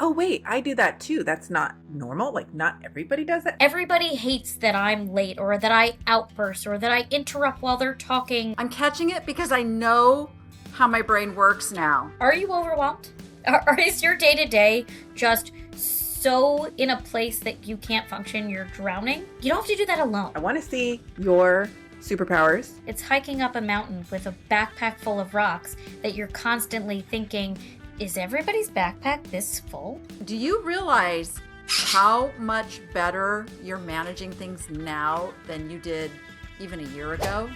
oh, wait, I do that too. That's not normal. Like, not everybody does it. Everybody hates that I'm late or that I outburst or that I interrupt while they're talking. I'm catching it because I know how my brain works now. Are you overwhelmed? Or is your day-to-day just so in a place that you can't function, you're drowning? You don't have to do that alone. I want to see your superpowers. It's hiking up a mountain with a backpack full of rocks that you're constantly thinking, is everybody's backpack this full? Do you realize how much better you're managing things now than you did even a year ago?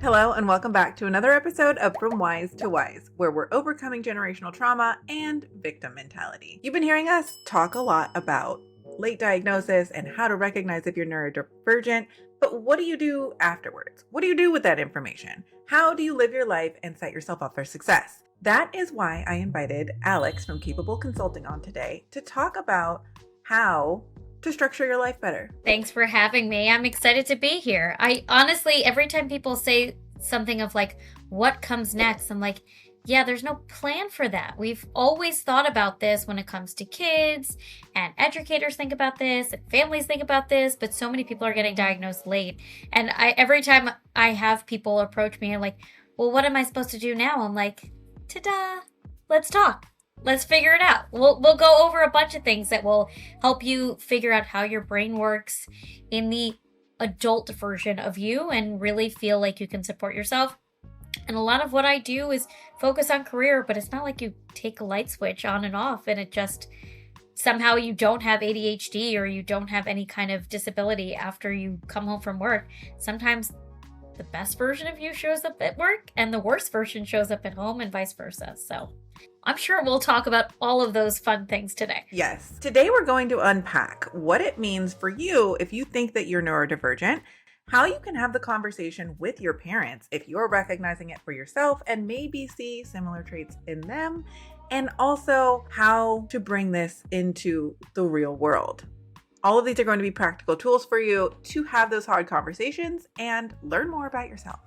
Hello, and welcome back to another episode of From Wise to Wise, where we're overcoming generational trauma and victim mentality. You've been hearing us talk a lot about late diagnosis and how to recognize if you're neurodivergent, but what do you do afterwards? What do you do with that information? How do you live your life and set yourself up for success? That is why I invited Alex from Capable Consulting on today to talk about how to structure your life better. Thanks for having me. I'm excited to be here. I honestly, every time people say something of like, what comes next? I'm like, yeah, there's no plan for that. We've always thought about this when it comes to kids, and educators think about this, and families think about this, but so many people are getting diagnosed late. And every time I have people approach me and like, well, what am I supposed to do now? I'm like, ta-da, let's talk. Let's figure it out. We'll go over a bunch of things that will help you figure out how your brain works in the adult version of you and really feel like you can support yourself. And a lot of what I do is focus on career, but it's not like you take a light switch on and off and it just somehow you don't have ADHD or you don't have any kind of disability after you come home from work. Sometimes the best version of you shows up at work and the worst version shows up at home and vice versa. So I'm sure we'll talk about all of those fun things today. Yes. Today we're going to unpack what it means for you if you think that you're neurodivergent, how you can have the conversation with your parents if you're recognizing it for yourself and maybe see similar traits in them, and also how to bring this into the real world. All of these are going to be practical tools for you to have those hard conversations and learn more about yourself.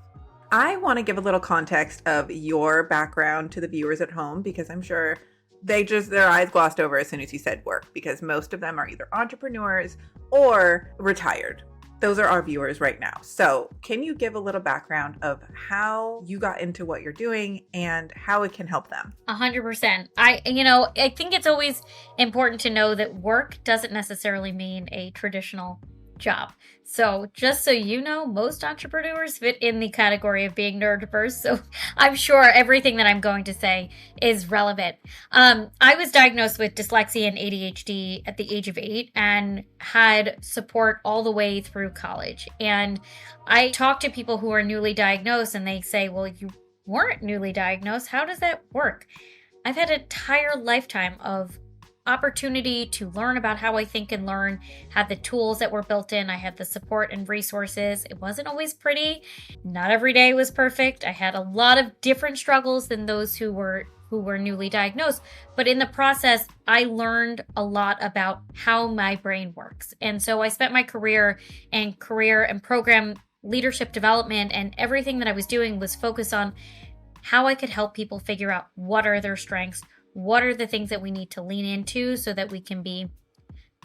I want to give a little context of your background to the viewers at home because I'm sure their eyes glossed over as soon as you said work, because most of them are either entrepreneurs or retired. Those are our viewers right now. So can you give a little background of how you got into what you're doing and how it can help them? 100%. I think it's always important to know that work doesn't necessarily mean a traditional job. So just so you know, most entrepreneurs fit in the category of being neurodiverse. So I'm sure everything that I'm going to say is relevant. I was diagnosed with dyslexia and ADHD at the age of 8 and had support all the way through college. And I talk to people who are newly diagnosed and they say, well, you weren't newly diagnosed. How does that work? I've had an entire lifetime of opportunity to learn about how I think and learn, had the tools that were built in. I had the support and resources. It wasn't always pretty. Not every day was perfect. I had a lot of different struggles than those who were newly diagnosed. But in the process, I learned a lot about how my brain works. And so I spent my career and program leadership development, and everything that I was doing was focused on how I could help people figure out what are their strengths, what are the things that we need to lean into so that we can be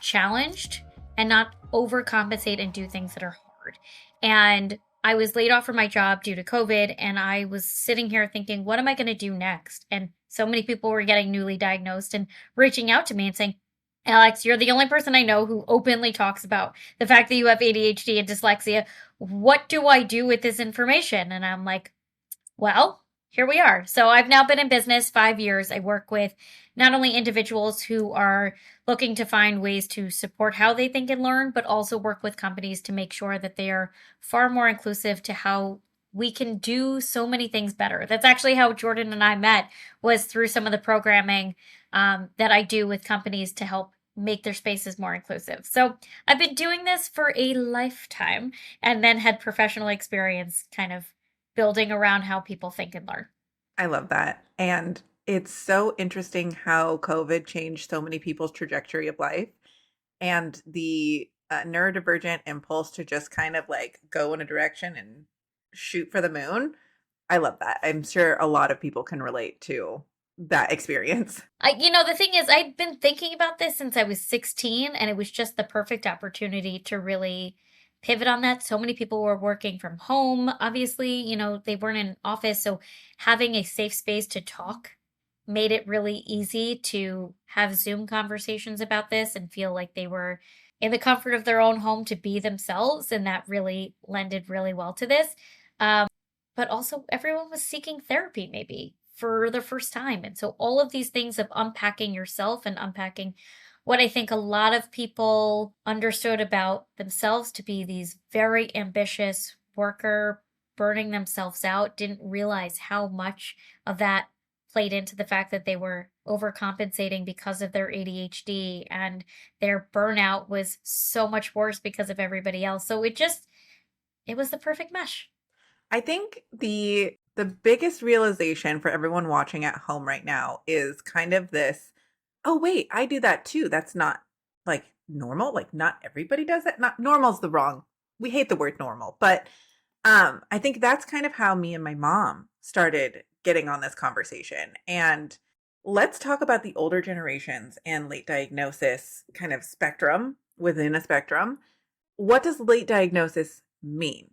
challenged and not overcompensate and do things that are hard. And I was laid off from my job due to COVID, and I was sitting here thinking, what am I going to do next? And so many people were getting newly diagnosed and reaching out to me and saying, Alex, you're the only person I know who openly talks about the fact that you have ADHD and dyslexia. What do I do with this information? And I'm like, well, here we are. So I've now been in business 5 years. I work with not only individuals who are looking to find ways to support how they think and learn, but also work with companies to make sure that they are far more inclusive to how we can do so many things better. That's actually how Jordan and I met, was through some of the programming that I do with companies to help make their spaces more inclusive. So I've been doing this for a lifetime and then had professional experience kind of building around how people think and learn. I love that. And it's so interesting how COVID changed so many people's trajectory of life, and the neurodivergent impulse to just kind of like go in a direction and shoot for the moon. I love that. I'm sure a lot of people can relate to that experience. The thing is, I'd been thinking about this since I was 16, and it was just the perfect opportunity to really pivot on that. So many people were working from home. Obviously, they weren't in an office. So having a safe space to talk made it really easy to have Zoom conversations about this and feel like they were in the comfort of their own home to be themselves. And that really lended really well to this. But also, everyone was seeking therapy maybe for the first time. And so, all of these things of unpacking yourself and unpacking what I think a lot of people understood about themselves to be these very ambitious worker, burning themselves out, didn't realize how much of that played into the fact that they were overcompensating because of their ADHD, and their burnout was so much worse because of everybody else. So it was the perfect mesh. I think the biggest realization for everyone watching at home right now is kind of this, oh wait, I do that too. That's not like normal. Like not everybody does that. Not normal's the wrong. We hate the word normal, but I think that's kind of how me and my mom started getting on this conversation. And let's talk about the older generations and late diagnosis kind of spectrum within a spectrum. What does late diagnosis mean?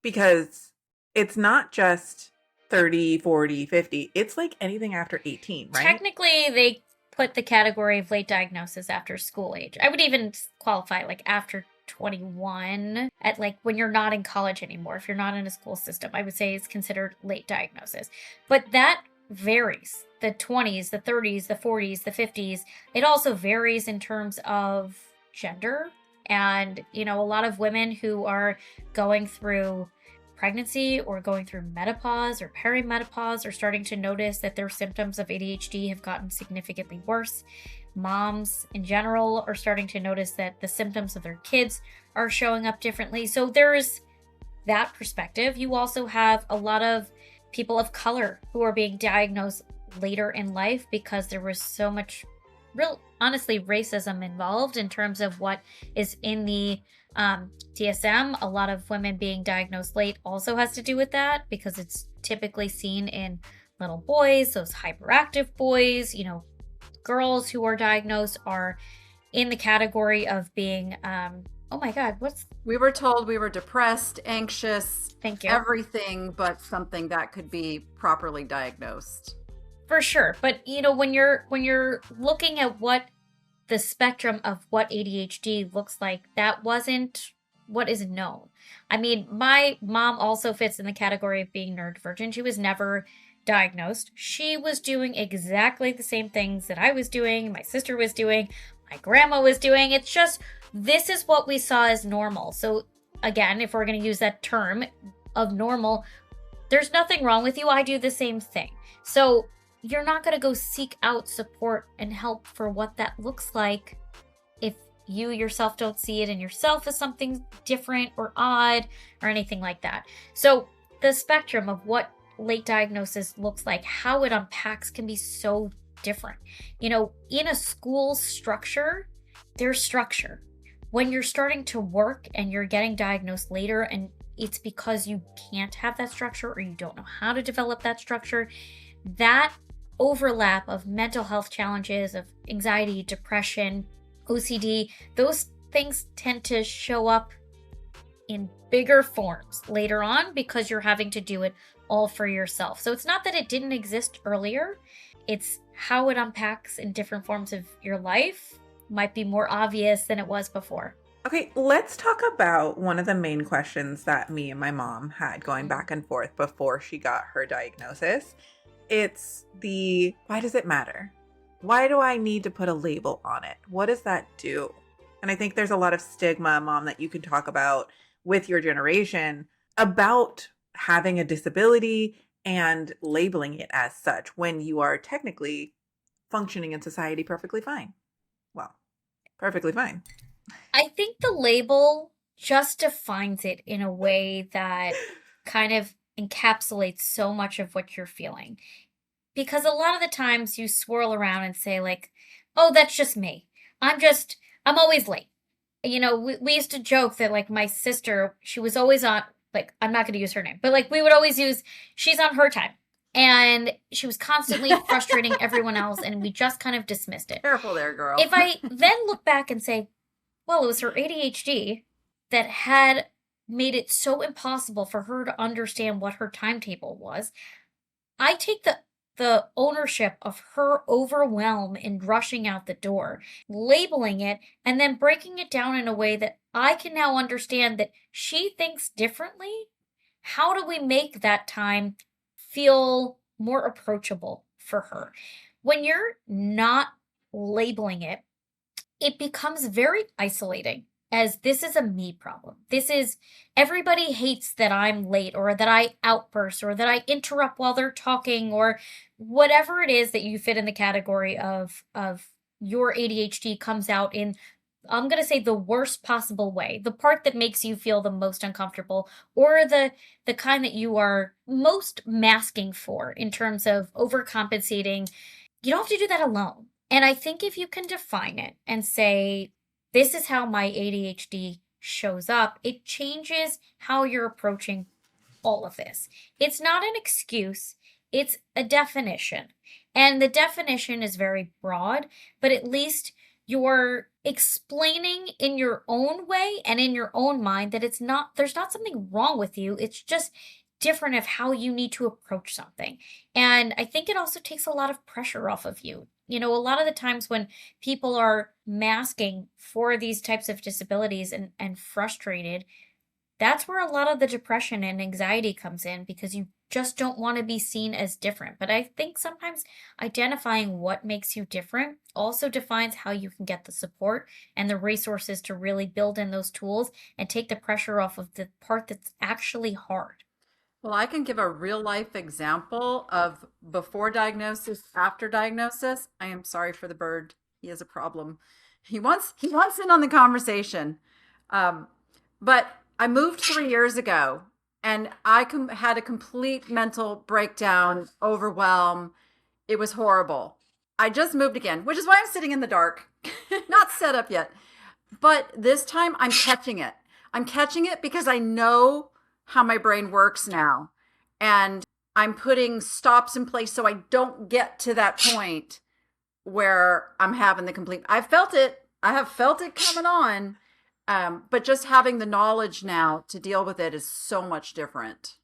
Because it's not just 30, 40, 50. It's like anything after 18, right? Technically, they put the category of late diagnosis after school age. I would even qualify like after 21, at like when you're not in college anymore. If you're not in a school system, I would say it's considered late diagnosis. But that varies. The 20s, the 30s, the 40s, the 50s. It also varies in terms of gender. And, a lot of women who are going through pregnancy or going through menopause or perimenopause are starting to notice that their symptoms of ADHD have gotten significantly worse. Moms in general are starting to notice that the symptoms of their kids are showing up differently. So there's that perspective. You also have a lot of people of color who are being diagnosed later in life because there was so much honestly racism involved in terms of what is in the DSM. A lot of women being diagnosed late also has to do with that because it's typically seen in little boys, those hyperactive boys. Girls who are diagnosed are in the category of being oh my god, we were told we were depressed, anxious, thank you, everything but something that could be properly diagnosed. For sure. But when you're looking at what the spectrum of what ADHD looks like, that wasn't what is known. I mean, my mom also fits in the category of being neurodivergent. She was never diagnosed. She was doing exactly the same things that I was doing, my sister was doing, my grandma was doing. It's just, this is what we saw as normal. So again, if we're going to use that term of normal, there's nothing wrong with you. I do the same thing. So you're not going to go seek out support and help for what that looks like if you yourself don't see it in yourself as something different or odd or anything like that. So the spectrum of what late diagnosis looks like, how it unpacks, can be so different. In a school structure, there's structure. When you're starting to work and you're getting diagnosed later, and it's because you can't have that structure or you don't know how to develop that structure, that overlap of mental health challenges, of anxiety, depression, OCD, those things tend to show up in bigger forms later on because you're having to do it all for yourself. So it's not that it didn't exist earlier, it's how it unpacks in different forms of your life might be more obvious than it was before. Okay, let's talk about one of the main questions that me and my mom had going back and forth before she got her diagnosis. It's why does it matter? Why do I need to put a label on it? What does that do? And I think there's a lot of stigma, Mom, that you can talk about with your generation about having a disability and labeling it as such when you are technically functioning in society perfectly fine. Well, perfectly fine. I think the label just defines it in a way that kind of encapsulates so much of what you're feeling. Because a lot of the times you swirl around and say like, oh, that's just me. I'm always late. We used to joke that like my sister, she was always like, I'm not going to use her name, but like we would always use, she's on her time. And she was constantly frustrating everyone else, and we just kind of dismissed it. Careful there, girl. If I then look back and say, well, it was her ADHD that had made it so impossible for her to understand what her timetable was, I take the ownership of her overwhelm in rushing out the door, labeling it, and then breaking it down in a way that I can now understand that she thinks differently. How do we make that time feel more approachable for her? When you're not labeling it, it becomes very isolating, as this is a me problem. This is, everybody hates that I'm late, or that I outburst, or that I interrupt while they're talking, or whatever it is that you fit in the category of your ADHD comes out in, I'm going to say, the worst possible way, the part that makes you feel the most uncomfortable, or the kind that you are most masking for in terms of overcompensating. You don't have to do that alone. And I think if you can define it and say, this is how my ADHD shows up, it changes how you're approaching all of this. It's not an excuse, it's a definition. And the definition is very broad, but at least you're explaining in your own way and in your own mind that there's not something wrong with you. It's just different of how you need to approach something. And I think it also takes a lot of pressure off of you. You know, a lot of the times when people are masking for these types of disabilities and frustrated, that's where a lot of the depression and anxiety comes in, because you just don't want to be seen as different. But I think sometimes identifying what makes you different also defines how you can get the support and the resources to really build in those tools and take the pressure off of the part that's actually hard. Well, I can give a real life example of before diagnosis, after diagnosis. I am sorry for the bird. He has a problem. He wants in on the conversation. But I moved 3 years ago, and I had a complete mental breakdown, overwhelm. It was horrible. I just moved again, which is why I'm sitting in the dark, not set up yet. But this time I'm catching it. I'm catching it because I know how my brain works now. And I'm putting stops in place so I don't get to that point where I'm having the complete, I have felt it coming on. But just having the knowledge now to deal with it is so much different.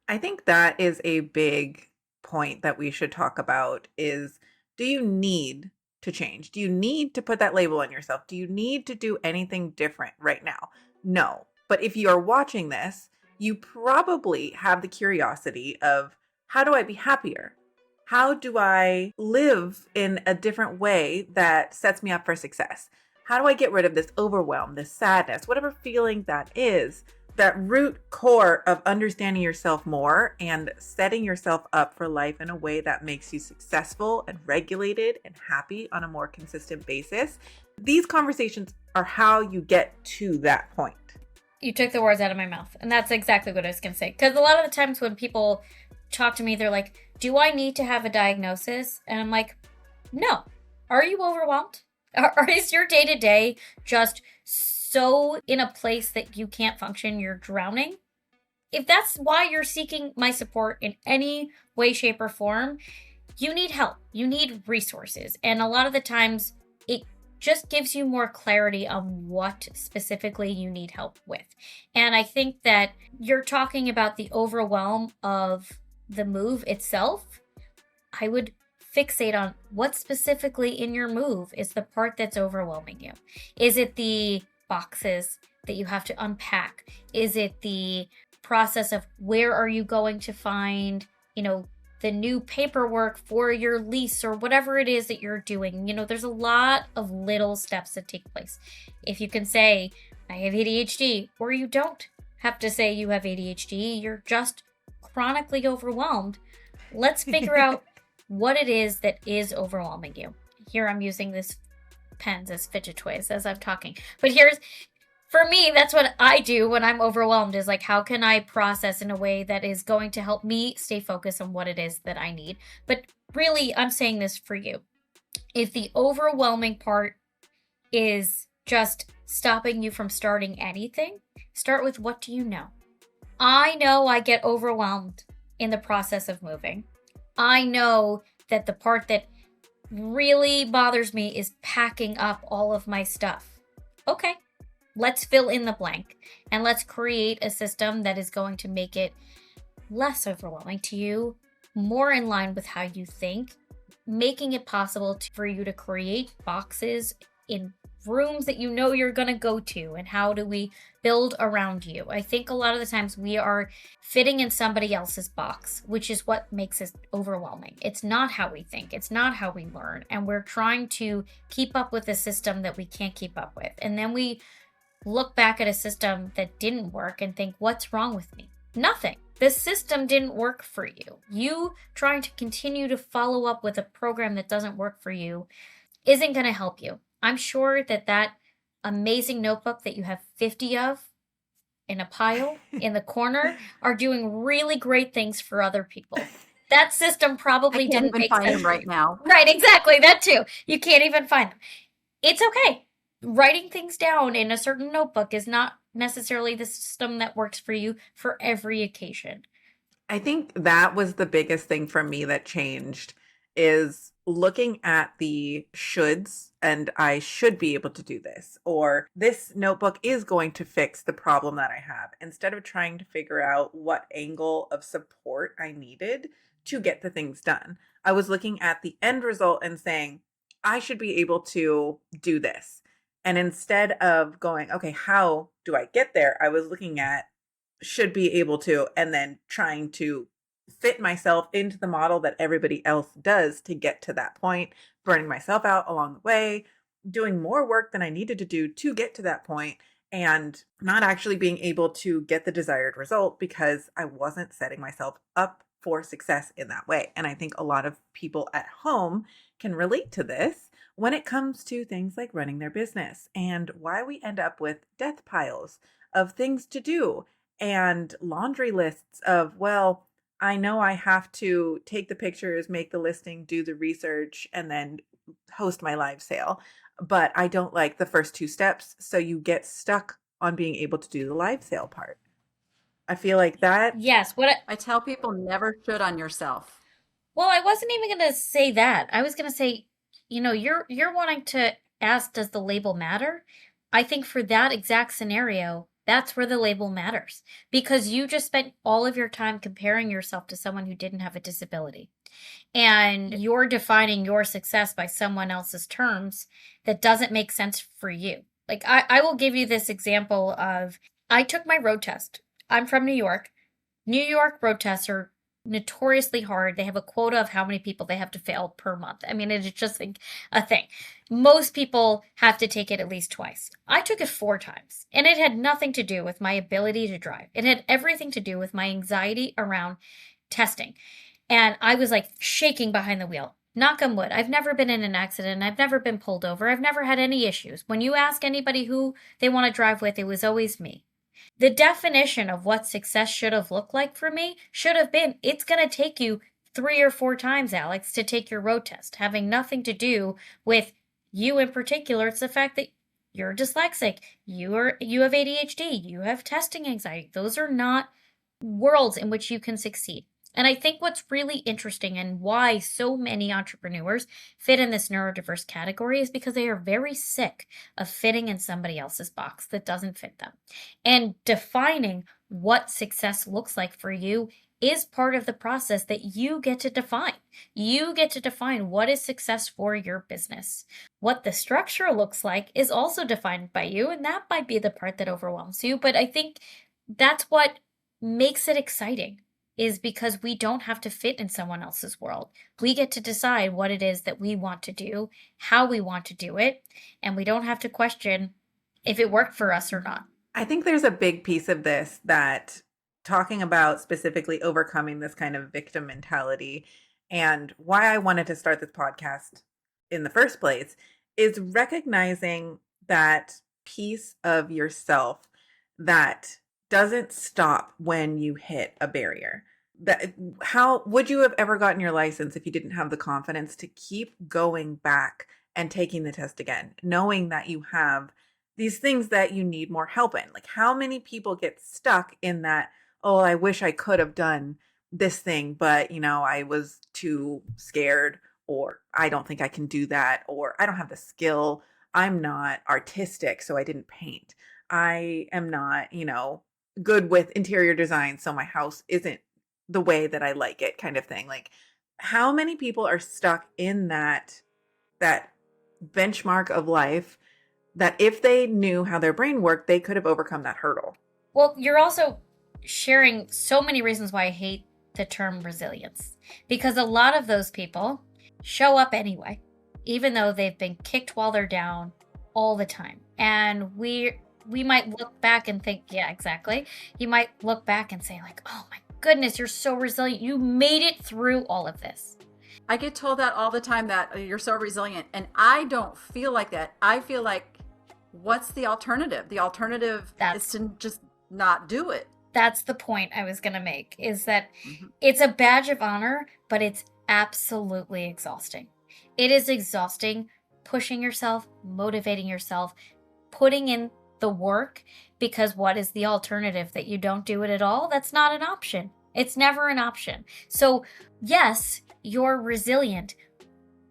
I think that is a big point that we should talk about is, do you need to change? Do you need to put that label on yourself? Do you need to do anything different right now? No. But if you are watching this, you probably have the curiosity of, how do I be happier? How do I live in a different way that sets me up for success? How do I get rid of this overwhelm, this sadness, whatever feeling that is, that root core of understanding yourself more and setting yourself up for life in a way that makes you successful and regulated and happy on a more consistent basis? These conversations are how you get to that point. You took the words out of my mouth, and that's exactly what I was going to say. Because a lot of the times when people talk to me, they're like, do I need to have a diagnosis? And I'm like, no. Are you overwhelmed? Or is your day-to-day just so in a place that you can't function, you're drowning? If that's why you're seeking my support in any way, shape, or form, you need help. You need resources. And a lot of the times, it just gives you more clarity on what specifically you need help with. And I think that you're talking about the overwhelm of the move itself. I would fixate on what specifically in your move is the part that's overwhelming you. Is it the boxes that you have to unpack? Is it the process of where are you going to find, the new paperwork for your lease or whatever it is that you're doing? There's a lot of little steps that take place. If you can say, I have ADHD, or you don't have to say you have ADHD, you're just chronically overwhelmed. Let's figure out what it is that is overwhelming you. Here I'm using this pens as fidget toys as I'm talking. But for me, that's what I do when I'm overwhelmed, is like, how can I process in a way that is going to help me stay focused on what it is that I need? But really, I'm saying this for you. If the overwhelming part is just stopping you from starting anything, start with, what do you know? I know I get overwhelmed in the process of moving. I know that the part that really bothers me is packing up all of my stuff. Okay, let's fill in the blank and let's create a system that is going to make it less overwhelming to you, more in line with how you think, making it possible for you to create boxes in rooms that you know you're going to go to. And how do we build around you? I think a lot of the times we are fitting in somebody else's box, which is what makes it overwhelming. It's not how we think, it's not how we learn, and we're trying to keep up with a system that we can't keep up with. And then we look back at a system that didn't work and think, what's wrong with me? Nothing. The system didn't work for you. You trying to continue to follow up with a program that doesn't work for you isn't going to help you. I'm sure that amazing notebook that you have 50 of in a pile in the corner are doing really great things for other people. That system probably didn't make sense. I can't even find them right now. Right, exactly. That too. You can't even find them. It's okay. Writing things down in a certain notebook is not necessarily the system that works for you for every occasion. I think that was the biggest thing for me that changed, is looking at the shoulds, and I should be able to do this, or this notebook is going to fix the problem that I have, instead of trying to figure out what angle of support I needed to get the things done. I was looking at the end result and saying, I should be able to do this. And instead of going, okay, how do I get there? I was looking at should be able to, and then trying to fit myself into the model that everybody else does to get to that point, burning myself out along the way, doing more work than I needed to do to get to that point, and not actually being able to get the desired result because I wasn't setting myself up for success in that way. And I think a lot of people at home can relate to this when it comes to things like running their business, and why we end up with death piles of things to do and laundry lists of, well, I know I have to take the pictures, make the listing, do the research, and then host my live sale, but I don't like the first two steps. So you get stuck on being able to do the live sale part. I feel like that. Yes. I tell people, never should on yourself. Well, I wasn't even going to say that. I was going to say, you're wanting to ask, does the label matter? I think for that exact scenario, that's where the label matters, because you just spent all of your time comparing yourself to someone who didn't have a disability, and you're defining your success by someone else's terms that doesn't make sense for you. Like, I will give you this example of, I took my road test. I'm from New York. New York road tests are notoriously hard. They have a quota of how many people they have to fail per month. I mean, it's just like a thing. Most people have to take it at least twice. I took it 4 times, and it had nothing to do with my ability to drive. It had everything to do with my anxiety around testing. And I was like shaking behind the wheel. Knock on wood. I've never been in an accident. I've never been pulled over. I've never had any issues. When you ask anybody who they want to drive with, it was always me. The definition of what success should have looked like for me should have been, it's going to take you 3 or 4 times, Alex, to take your road test, having nothing to do with you in particular. It's the fact that you're dyslexic, you have ADHD, you have testing anxiety. Those are not worlds in which you can succeed. And I think what's really interesting and why so many entrepreneurs fit in this neurodiverse category is because they are very sick of fitting in somebody else's box that doesn't fit them. And defining what success looks like for you is part of the process that you get to define. You get to define what is success for your business. What the structure looks like is also defined by you, and that might be the part that overwhelms you. But I think that's what makes it exciting, is because we don't have to fit in someone else's world. We get to decide what it is that we want to do, how we want to do it, and we don't have to question if it worked for us or not. I think there's a big piece of this, that talking about specifically overcoming this kind of victim mentality, and why I wanted to start this podcast in the first place, is recognizing that piece of yourself that doesn't stop when you hit a barrier. That, how would you have ever gotten your license if you didn't have the confidence to keep going back and taking the test again, knowing that you have these things that you need more help in? Like, how many people get stuck in that, oh, I wish I could have done this thing, but I was too scared, or I don't think I can do that, or I don't have the skill. I'm not artistic, so I didn't paint. I am not, good with interior design, so my house isn't the way that I like it, kind of thing. Like, how many people are stuck in that benchmark of life that if they knew how their brain worked, they could have overcome that hurdle? Well, you're also sharing so many reasons why I hate the term resilience, because a lot of those people show up anyway, even though they've been kicked while they're down all the time. And we might look back and think, yeah, exactly. You might look back and say like, oh my goodness, you're so resilient. You made it through all of this. I get told that all the time, that you're so resilient. And I don't feel like that. I feel like, what's the alternative? The alternative is to just not do it. That's the point I was going to make, is that it's a badge of honor, but it's absolutely exhausting. It is exhausting pushing yourself, motivating yourself, putting in the work, because what is the alternative? That you don't do it at all? That's not an option. It's never an option. So yes, you're resilient,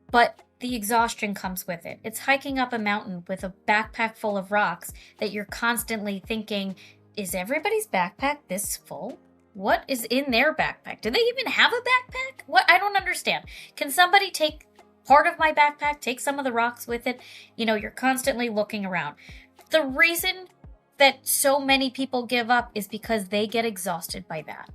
but the exhaustion comes with it. It's hiking up a mountain with a backpack full of rocks that you're constantly thinking, is everybody's backpack this full? What is in their backpack? Do they even have a backpack? What? I don't understand. Can somebody take part of my backpack, take some of the rocks with it? You're constantly looking around. The reason that so many people give up is because they get exhausted by that.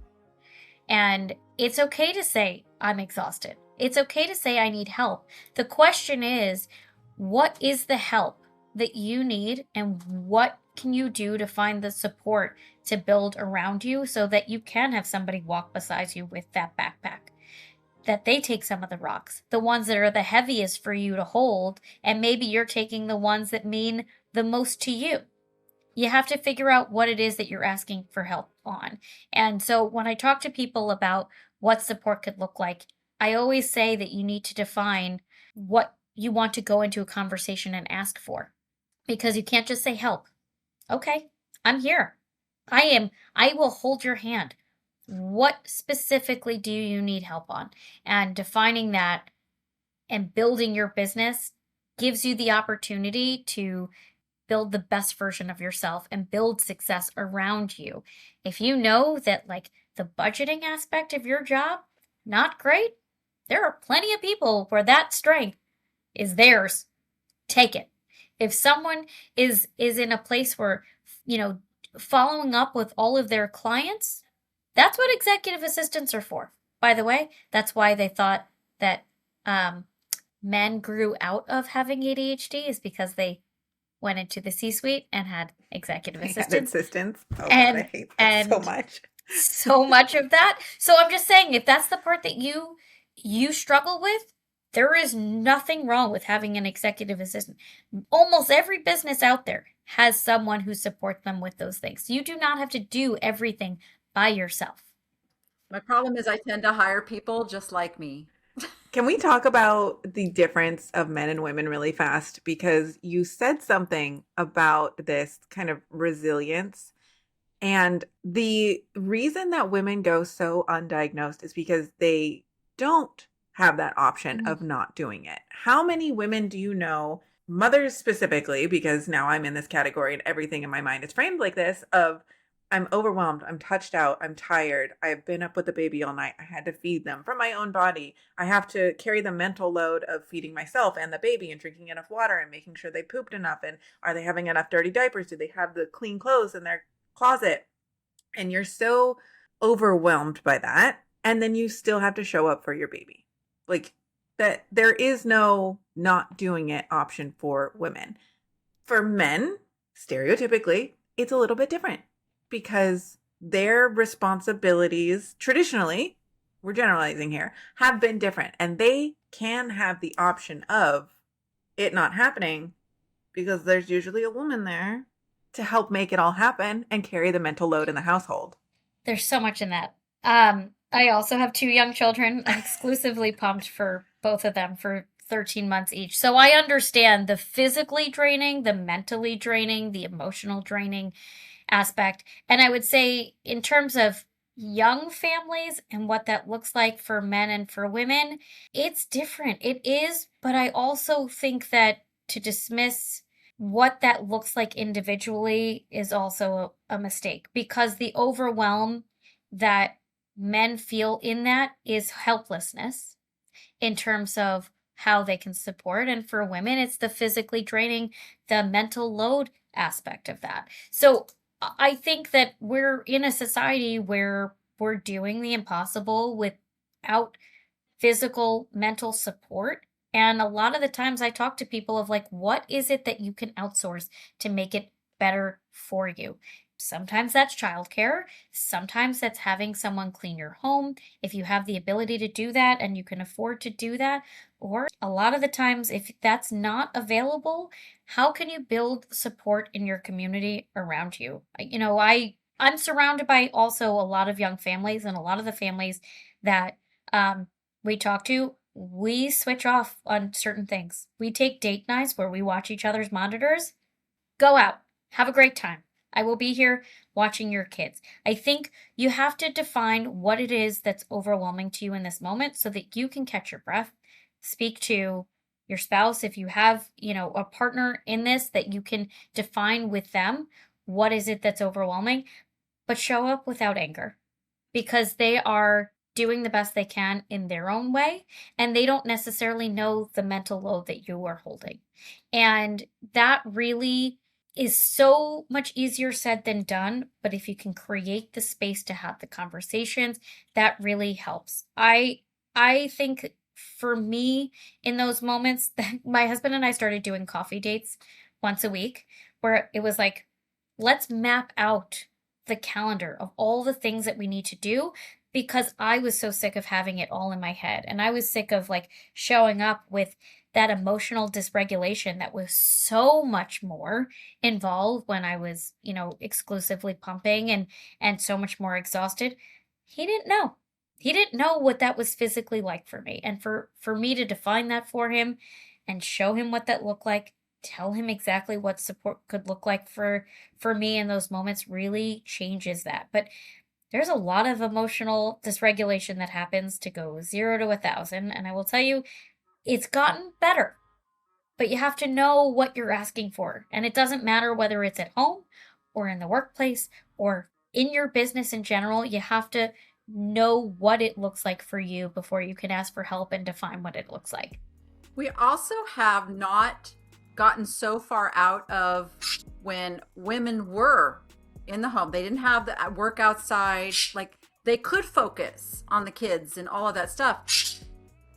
And it's okay to say, I'm exhausted. It's okay to say, I need help. The question is, what is the help that you need, and what can you do to find the support to build around you so that you can have somebody walk beside you with that backpack? That they take some of the rocks, the ones that are the heaviest for you to hold, and maybe you're taking the ones that mean the most to you. You have to figure out what it is that you're asking for help on. And so when I talk to people about what support could look like, I always say that you need to define what you want to go into a conversation and ask for, because you can't just say help. Okay, I'm here. I will hold your hand. What specifically do you need help on? And defining that and building your business gives you the opportunity to build the best version of yourself and build success around you. If you know that like the budgeting aspect of your job, not great, there are plenty of people where that strength is theirs. Take it. If someone is in a place where, following up with all of their clients, that's what executive assistants are for. By the way, that's why they thought that men grew out of having ADHD, is because they went into the C-suite and had executive assistants. Oh, God, I hate that so much. So much of that. So I'm just saying, if that's the part that you struggle with, there is nothing wrong with having an executive assistant. Almost every business out there has someone who supports them with those things. You do not have to do everything by yourself. My problem is I tend to hire people just like me. Can we talk about the difference of men and women really fast? Because you said something about this kind of resilience. And the reason that women go so undiagnosed is because they don't have that option of not doing it. How many women do you know, mothers specifically, because now I'm in this category and everything in my mind is framed like this, of I'm overwhelmed, I'm touched out, I'm tired, I've been up with the baby all night, I had to feed them from my own body, I have to carry the mental load of feeding myself and the baby and drinking enough water and making sure they pooped enough, and are they having enough dirty diapers, do they have the clean clothes in their closet? And you're so overwhelmed by that, and then you still have to show up for your baby. Like, that there is no not doing it option for women. For men, stereotypically, it's a little bit different, because their responsibilities traditionally, we're generalizing here, have been different, and they can have the option of it not happening because there's usually a woman there to help make it all happen and carry the mental load in the household. There's so much in that. I also have 2 young children. I'm exclusively pumped for both of them for 13 months each. So I understand the physically draining, the mentally draining, the emotional draining. aspect. And I would say, in terms of young families and what that looks like for men and for women, it's different. It is, but I also think that to dismiss what that looks like individually is also a mistake, because the overwhelm that men feel in that is helplessness in terms of how they can support. And for women, it's the physically draining, the mental load aspect of that. So I think that we're in a society where we're doing the impossible without physical, mental support. And a lot of the times I talk to people of like, what is it that you can outsource to make it better for you? Sometimes that's childcare. Sometimes that's having someone clean your home if you have the ability to do that and you can afford to do that. Or a lot of the times, if that's not available, how can you build support in your community around you? I'm surrounded by also a lot of young families, and a lot of the families that we talk to, we switch off on certain things. We take date nights where we watch each other's monitors. Go out, have a great time. I will be here watching your kids. I think you have to define what it is that's overwhelming to you in this moment so that you can catch your breath, speak to your spouse if you have, a partner in this, that you can define with them what is it that's overwhelming, but show up without anger, because they are doing the best they can in their own way, and they don't necessarily know the mental load that you are holding. And that really is so much easier said than done, but if you can create the space to have the conversations, that really helps. I think for me, in those moments, my husband and I started doing coffee dates once a week, where it was like, let's map out the calendar of all the things that we need to do, because I was so sick of having it all in my head. And I was sick of like showing up with that emotional dysregulation that was so much more involved when I was, exclusively pumping and so much more exhausted. He didn't know. He didn't know what that was physically like for me. And for me to define that for him and show him what that looked like, tell him exactly what support could look like for me in those moments, really changes that. But there's a lot of emotional dysregulation that happens to go 0 to 1,000. And I will tell you, it's gotten better, but you have to know what you're asking for. And it doesn't matter whether it's at home or in the workplace or in your business in general. You have to know what it looks like for you before you can ask for help and define what it looks like. We also have not gotten so far out of when women were in the home. They didn't have the work outside. Like, they could focus on the kids and all of that stuff.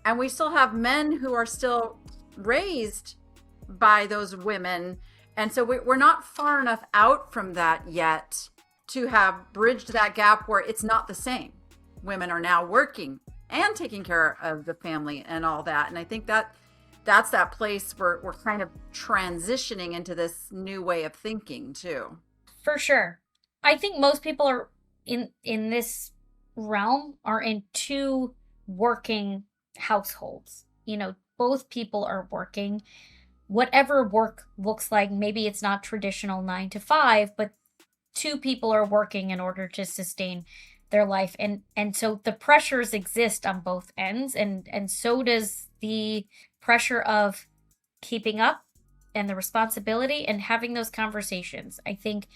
And we still have men who are still raised by those women. And so we're not far enough out from that yet to have bridged that gap where it's not the same. Women are now working and taking care of the family and all that. And I think that's that place where we're kind of transitioning into this new way of thinking too. For sure. I think most people are in this realm are in two working households. Both people are working. Whatever work looks like, maybe it's not traditional 9 to 5, but two people are working in order to sustain their life. And so the pressures exist on both ends, and so does the pressure of keeping up and the responsibility and having those conversations. I think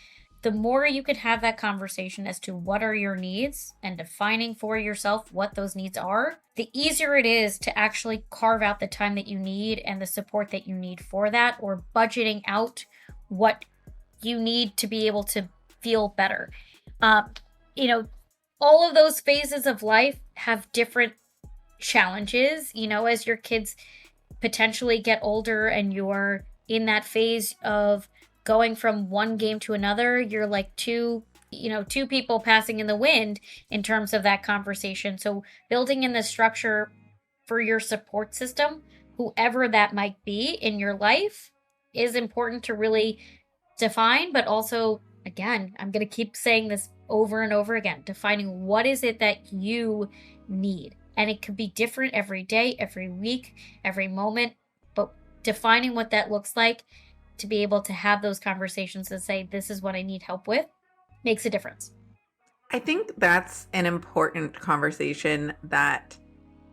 the more you can have that conversation as to what are your needs and defining for yourself what those needs are, the easier it is to actually carve out the time that you need and the support that you need for that, or budgeting out what you need to be able to feel better. All of those phases of life have different challenges, as your kids potentially get older and you're in that phase of going from one game to another. You're like two people passing in the wind in terms of that conversation. So building in the structure for your support system, whoever that might be in your life, is important to really define. But also, again, I'm going to keep saying this over and over again, defining what is it that you need. And it could be different every day, every week, every moment, but defining what that looks like to be able to have those conversations and say, this is what I need help with. makes a difference. I think that's an important conversation that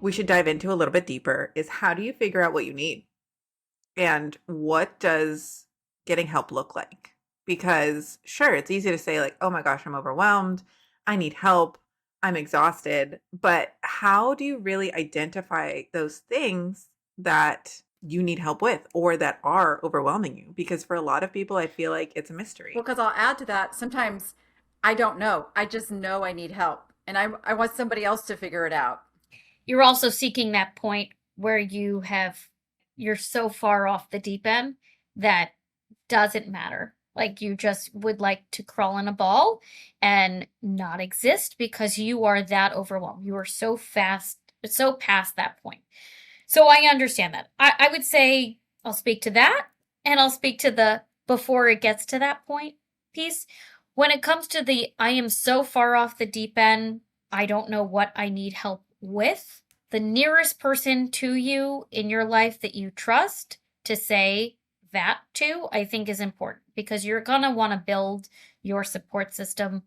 we should dive into a little bit deeper is how do you figure out what you need? And what does getting help look like? Because sure, it's easy to say like, "Oh my gosh, I'm overwhelmed. I need help. I'm exhausted." But how do you really identify those things that you need help with or that are overwhelming you? Because for a lot of people, I feel like it's a Well, mystery. because I'll add to that, sometimes I don't know. I just know I need help. And I want somebody else to figure it out. You're also seeking that point where you're so far off the deep end that doesn't matter. Like you just would like to crawl in a ball and not exist because you are that overwhelmed. You are so so past that point. So I understand that. I would say I'll speak to that, and I'll speak to the before it gets to that point piece. When it comes to the I am so far off the deep end, I don't know what I need help with. The nearest person to you in your life that you trust to say that to, I think is important because you're going to want to build your support system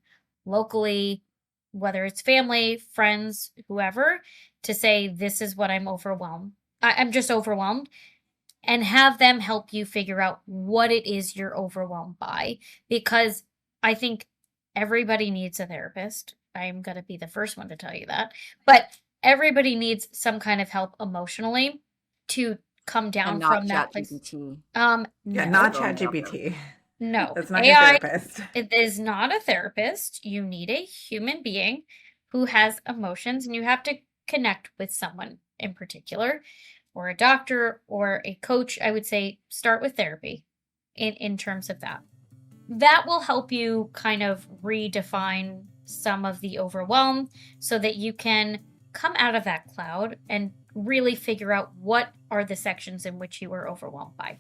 locally, whether it's family, friends, whoever, to say, this is what I'm overwhelmed. I'm just overwhelmed, and have them help you figure out what it is you're overwhelmed by. Because I think everybody needs a therapist. I'm going to be the first one to tell you that. But everybody needs some kind of help emotionally to come And down not from that place. ChatGPT. Yeah, No, not Oh, no. ChatGPT. no. That's not your AI, therapist. it is not a therapist. You need a human being who has emotions, and you have to connect with someone in particular, or a doctor or a coach. I would say start with therapy in terms of that. That will help you kind of redefine some of the overwhelm so that you can come out of that cloud and really figure out what are the sections in which you were overwhelmed by.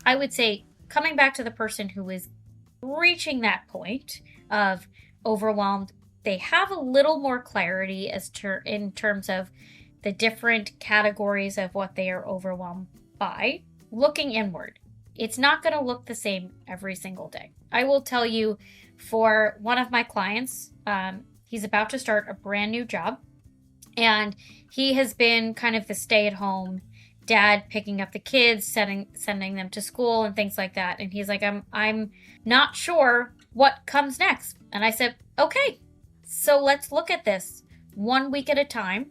I would say coming back to the person who is reaching that point of overwhelmed, they have a little more clarity in terms of the different categories of what they are overwhelmed by. Looking inward, it's not going to look the same every single day. I will tell you, for one of my clients, he's about to start a brand new job, and he has been kind of the stay-at-home dad, picking up the kids, sending them to school and things like that. And he's like, I'm not sure what comes next. And I said, okay, so let's look at this 1 week at a time.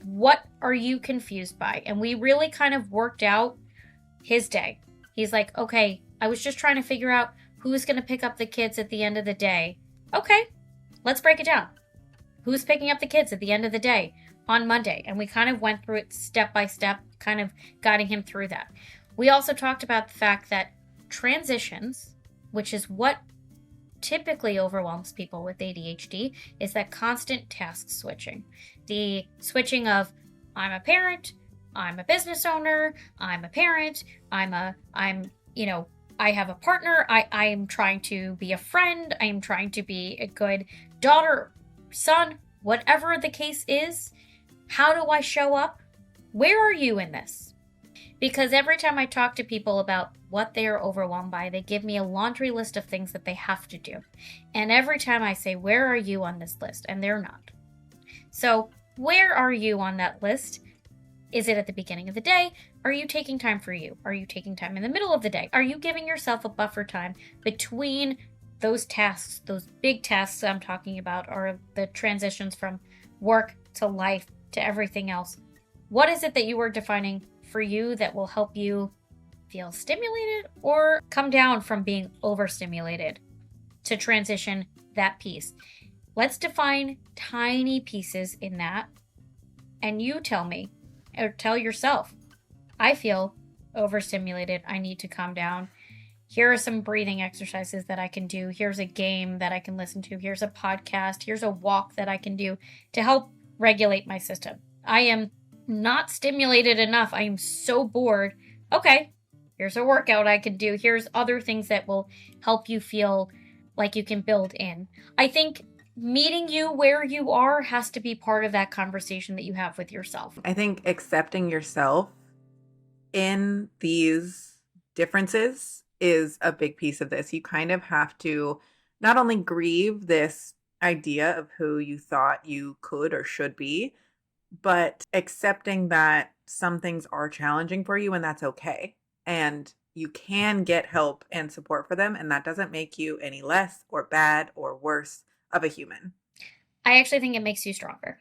What are you confused by? And we really kind of worked out his day. He's like, okay, I was just trying to figure out who's going to pick up the kids at the end of the day. Okay, let's break it down. Who's picking up the kids at the end of the day on Monday? And we kind of went through it step by step, kind of guiding him through that. We also talked about the fact that transitions, which is what typically overwhelms people with ADHD, is that constant task switching. The switching of I'm a parent, I'm a business owner, I'm a parent, I have a partner, I am trying to be a friend, I am trying to be a good daughter, son, whatever the case is. How do I show up? Where are you in this? Because every time I talk to people about what they are overwhelmed by, they give me a laundry list of things that they have to do. And every time I say, where are you on this list? And they're not. So where are you on that list? Is it at the beginning of the day? Are you taking time for you? Are you taking time in the middle of the day? Are you giving yourself a buffer time between those tasks, those big tasks I'm talking about, are the transitions from work to life to everything else? What is it that you are defining for you that will help you feel stimulated or come down from being overstimulated to transition that piece? Let's define tiny pieces in that, and you tell me, or tell yourself, I feel overstimulated. I need to calm down. Here are some breathing exercises that I can do. Here's a game that I can listen to. Here's a podcast. Here's a walk that I can do to help regulate my system. I am not stimulated enough. I am so bored. Okay, here's a workout I can do. Here's other things that will help you feel like you can build in. I think meeting you where you are has to be part of that conversation that you have with yourself. I think accepting yourself in these differences is a big piece of this. You kind of have to not only grieve this idea of who you thought you could or should be, but accepting that some things are challenging for you and that's okay. And you can get help and support for them. And that doesn't make you any less or bad or worse of a human. I actually think it makes you stronger.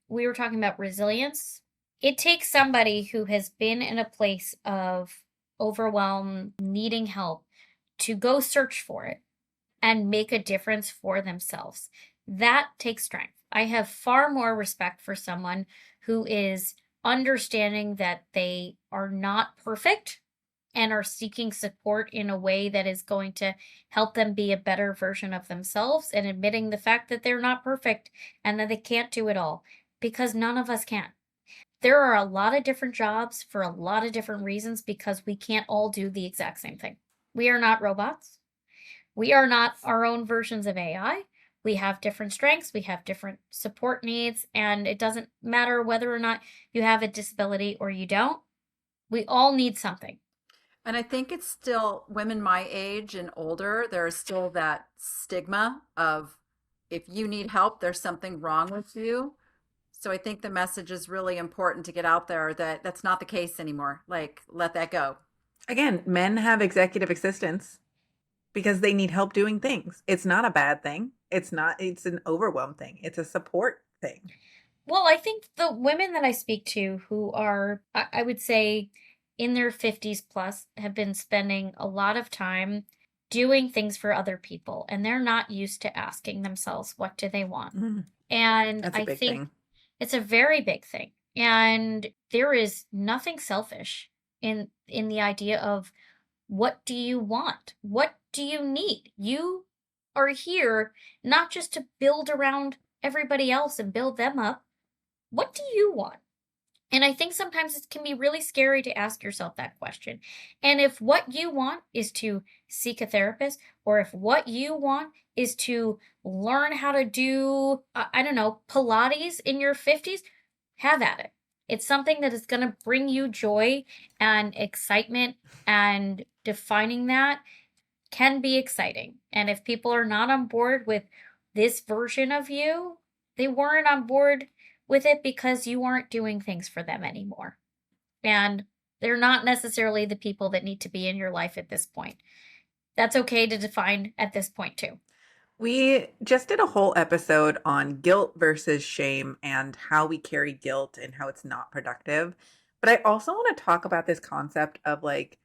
We were talking about resilience. It takes somebody who has been in a place of overwhelm, needing help, to go search for it and make a difference for themselves. That takes strength. I have far more respect for someone who is understanding that they are not perfect and are seeking support in a way that is going to help them be a better version of themselves, and admitting the fact that they're not perfect and that they can't do it all, because none of us can. There are a lot of different jobs for a lot of different reasons because we can't all do the exact same thing. We are not robots. We are not our own versions of AI. We have different strengths, we have different support needs, and it doesn't matter whether or not you have a disability or you don't. We all need something. And I think it's still women my age and older, there is still that stigma of if you need help, there's something wrong with you. So I think the message is really important to get out there that that's not the case anymore. Like, let that go. Again, men have executive assistants because they need help doing things. It's not a bad thing. It's an overwhelm thing. It's a support thing. Well, I think the women that I speak to who are, I would say, in their 50s plus, have been spending a lot of time doing things for other people, and they're not used to asking themselves, what do they want? And That's a I big think thing. it's a very big thing. And there is nothing selfish in the idea of, what do you want? What do you need? You are here not just to build around everybody else and build them up. What do you want? And I think sometimes it can be really scary to ask yourself that question. And if what you want is to seek a therapist, or if what you want is to learn how to do, I don't know, Pilates in your 50s, have at it. It's something that is going to bring you joy and excitement, and defining that can be exciting. And if people are not on board with this version of you, they weren't on board with it because you aren't doing things for them anymore. And they're not necessarily the people that need to be in your life at this point. That's okay to define at this point too. We just did a whole episode on guilt versus shame and how we carry guilt and how it's not productive. But I also want to talk about this concept of like,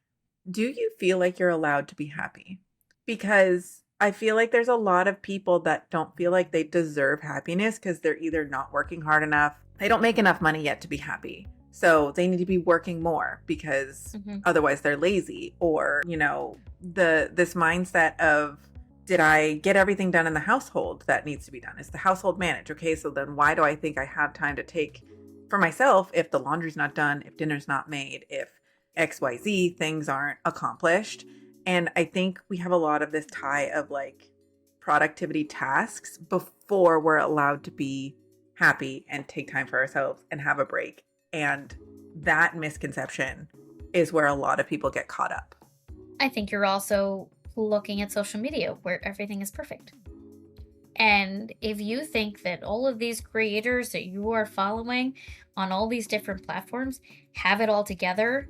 do you feel like you're allowed to be happy? Because I feel like there's a lot of people that don't feel like they deserve happiness because they're either not working hard enough, they don't make enough money yet to be happy. So they need to be working more because otherwise they're lazy, or, this mindset of, did I get everything done in the household that needs to be done? Is the household managed? Okay, so then why do I think I have time to take for myself if the laundry's not done, if dinner's not made, if XYZ things aren't accomplished? And I think we have a lot of this tie of like productivity tasks before we're allowed to be happy and take time for ourselves and have a break. And that misconception is where a lot of people get caught up. I think you're also looking at social media where everything is perfect. And if you think that all of these creators that you are following on all these different platforms have it all together,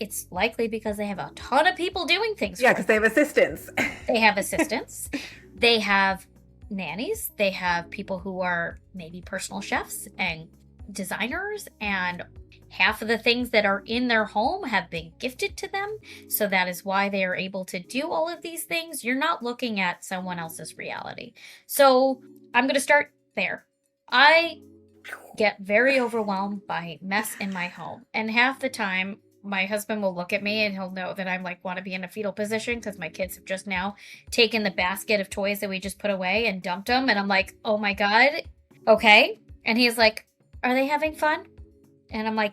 it's likely because they have a ton of people doing things. Yeah, because they have assistants. They have assistants. They have nannies. They have people who are maybe personal chefs and designers, and half of the things that are in their home have been gifted to them. So that is why they are able to do all of these things. You're not looking at someone else's reality. So I'm going to start there. I get very overwhelmed by mess in my home. And half the time, my husband will look at me and he'll know that I'm like, want to be in a fetal position because my kids have just now taken the basket of toys that we just put away and dumped them. And I'm like, oh my God. Okay. And he's like, are they having fun? And I'm like,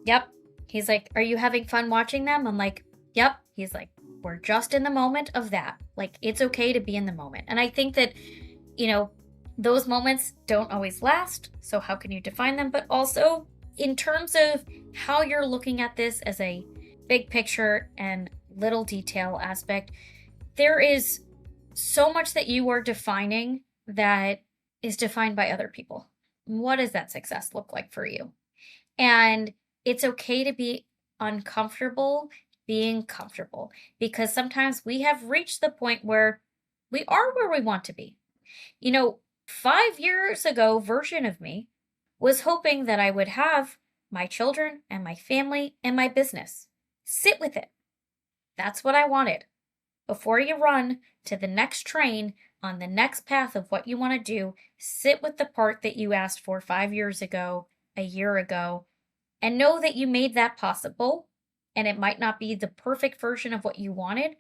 yep. He's like, are you having fun watching them? I'm like, yep. He's like, we're just in the moment of that. Like, it's okay to be in the moment. And I think that, those moments don't always last. So how can you define them? But also in terms of how you're looking at this as a big picture and little detail aspect, there is so much that you are defining that is defined by other people. What does that success look like for you? And it's okay to be uncomfortable being comfortable, because sometimes we have reached the point where we are where we want to be. 5 years ago, version of me was hoping that I would have my children and my family and my business. Sit with it. That's what I wanted. Before you run to the next train on the next path of what you want to do, sit with the part that you asked for 5 years ago, a year ago, and know that you made that possible. And it might not be the perfect version of what you wanted,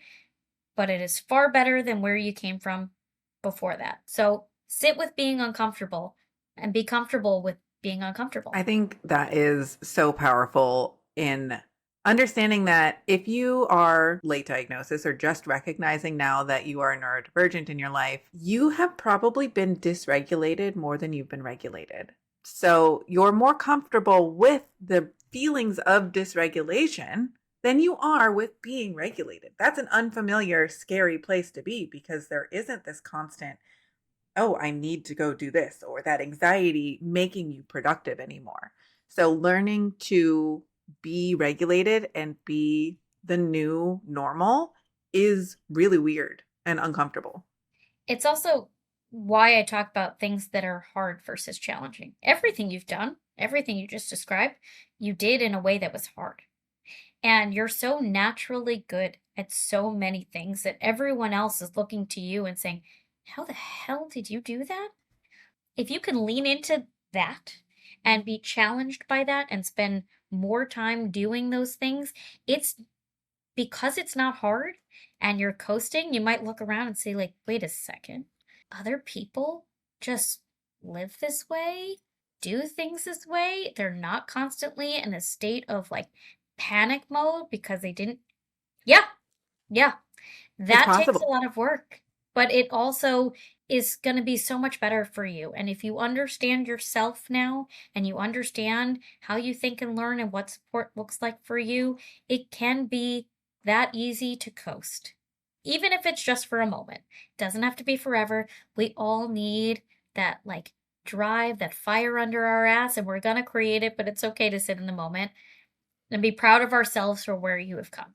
but it is far better than where you came from before that. So sit with being uncomfortable and be comfortable with being uncomfortable. I think that is so powerful in understanding that if you are late diagnosis or just recognizing now that you are neurodivergent in your life, you have probably been dysregulated more than you've been regulated. So you're more comfortable with the feelings of dysregulation than you are with being regulated. That's an unfamiliar, scary place to be, because there isn't this constant, oh, I need to go do this, or that anxiety making you productive anymore. So learning to be regulated and be the new normal is really weird and uncomfortable. It's also why I talk about things that are hard versus challenging. Everything you've done, everything you just described, you did in a way that was hard. And you're so naturally good at so many things that everyone else is looking to you and saying, how the hell did you do that? If you can lean into that and be challenged by that and spend more time doing those things, it's because it's not hard and you're coasting, you might look around and say, like, wait a second, other people just live this way, do things this way. They're not constantly in a state of like panic mode because they didn't. Yeah. That takes a lot of work, but it also is going to be so much better for you. And if you understand yourself now and you understand how you think and learn and what support looks like for you, it can be that easy to coast. Even if it's just for a moment. It doesn't have to be forever. We all need that like drive, that fire under our ass, and we're going to create it, but it's okay to sit in the moment and be proud of ourselves for where you have come.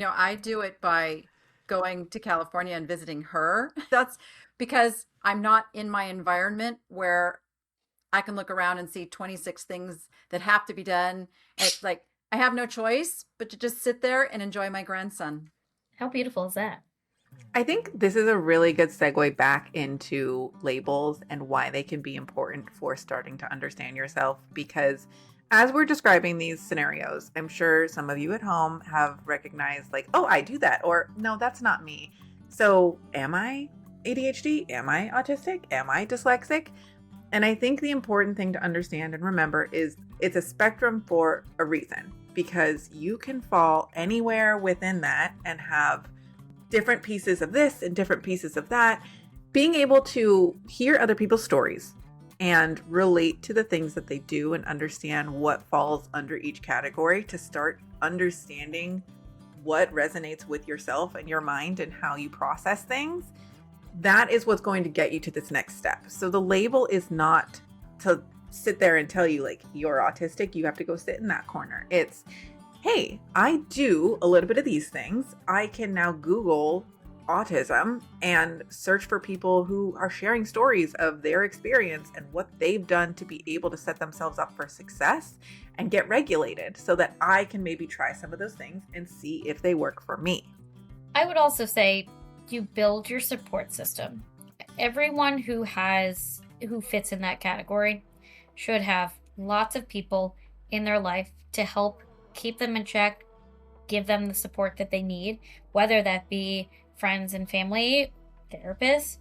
I do it by going to California and visiting her. That's because I'm not in my environment where I can look around and see 26 things that have to be done. And it's like, I have no choice but to just sit there and enjoy my grandson. How beautiful is that? I think this is a really good segue back into labels and why they can be important for starting to understand yourself, because as we're describing these scenarios, I'm sure some of you at home have recognized like, oh, I do that, or no, that's not me. So am I ADHD? Am I autistic? Am I dyslexic? And I think the important thing to understand and remember is it's a spectrum for a reason, because you can fall anywhere within that and have different pieces of this and different pieces of that. Being able to hear other people's stories and relate to the things that they do and understand what falls under each category to start understanding what resonates with yourself and your mind and how you process things, that is what's going to get you to this next step. So the label is not to sit there and tell you like you're autistic, you have to go sit in that corner. It's, hey, I do a little bit of these things. I can now Google autism and search for people who are sharing stories of their experience and what they've done to be able to set themselves up for success and get regulated, so that I can maybe try some of those things and see if they work for me. I would also say you build your support system. Everyone who fits in that category should have lots of people in their life to help keep them in check, give them the support that they need, whether that be friends and family, therapists,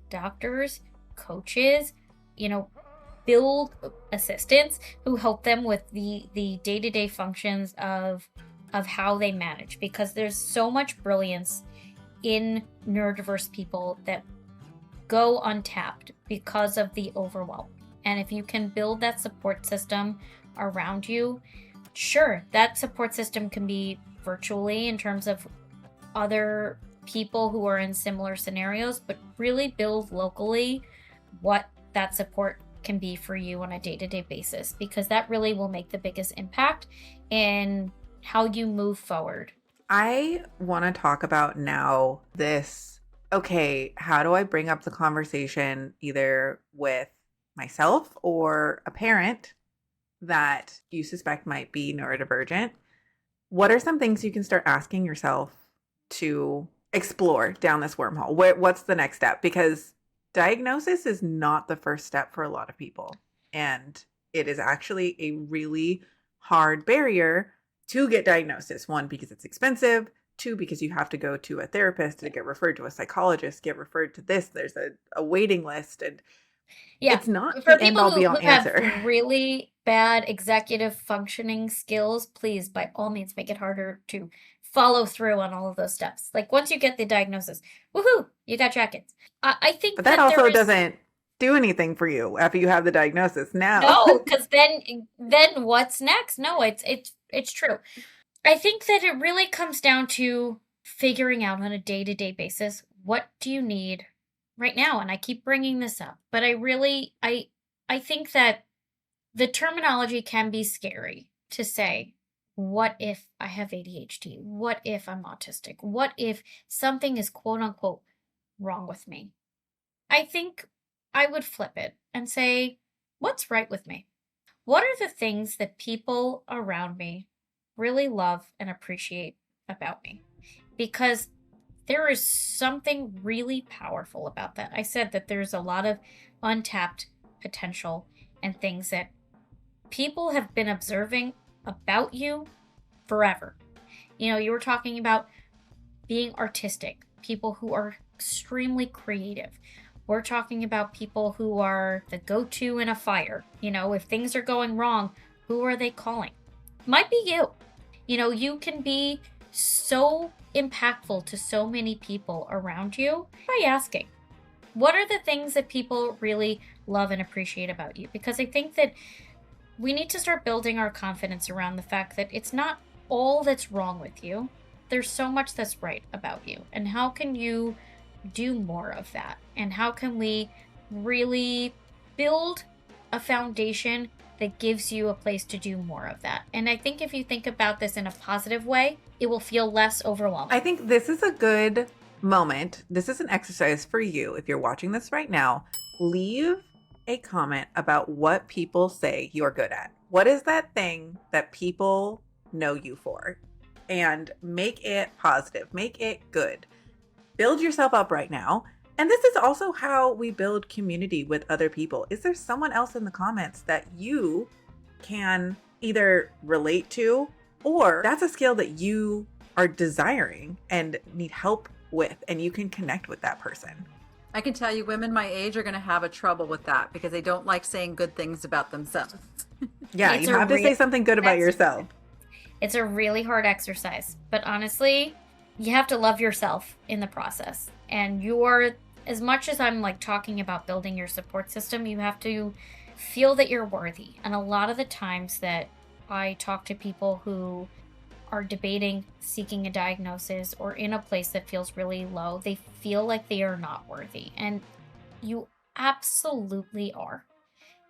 doctors, coaches, build assistants who help them with the day-to-day functions of how they manage, because there's so much brilliance in neurodiverse people that go untapped because of the overwhelm. And if you can build that support system around you, sure, that support system can be virtually in terms of other people who are in similar scenarios, but really build locally what that support can be for you on a day-to-day basis, because that really will make the biggest impact in how you move forward. I want to talk about now this, okay, how do I bring up the conversation either with myself or a parent that you suspect might be neurodivergent? What are some things you can start asking yourself to explore down this wormhole? What's the next step? Because diagnosis is not the first step for a lot of people. And it is actually a really hard barrier to get diagnosis. One, because it's expensive. Two, because you have to go to a therapist to get referred to a psychologist, get referred to this. There's a waiting list. And Yeah, it's not for the end people all be all who have answer. really bad executive functioning skills, please, by all means, make it harder to follow through on all of those steps. Like once you get the diagnosis, woohoo, you got jackets. I think But that that there also is doesn't do anything for you after you have the diagnosis now. no, because then what's next? No, it's true. I think that it really comes down to figuring out on a day-to-day basis, what do you need right now? And I keep bringing this up, but I think that the terminology can be scary to say, what if I have ADHD? What if I'm autistic? What if something is quote unquote wrong with me? I think I would flip it and say, what's right with me? What are the things that people around me really love and appreciate about me? Because there is something really powerful about that. I said that there's a lot of untapped potential and things that people have been observing about you forever. You know, you were talking about being artistic, people who are extremely creative. We're talking about people who are the go-to in a fire. You know, if things are going wrong, who are they calling? Might be you. You know, you can be so impactful to so many people around you by asking, what are the things that people really love and appreciate about you? Because I think that we need to start building our confidence around the fact that it's not all that's wrong with you. There's so much that's right about you. And how can you do more of that? And how can we really build a foundation that gives you a place to do more of that? And I think if you think about this in a positive way, it will feel less overwhelming. I think this is a good moment. This is an exercise for you. If you're watching this right now, leave a comment about what people say you're good at. What is that thing that people know you for? And make it positive, make it good. Build yourself up right now. And this is also how we build community with other people. Is there someone else in the comments that you can either relate to, or that's a skill that you are desiring and need help with, and you can connect with that person? I can tell you women my age are going to have a trouble with that because they don't like saying good things about themselves. Yeah, you have to say something good about yourself. It's a really hard exercise, but honestly, you have to love yourself in the process. And as much as I'm like talking about building your support system, you have to feel that you're worthy. And a lot of the times that I talk to people who are debating seeking a diagnosis or in a place that feels really low, they feel like they are not worthy. And you absolutely are.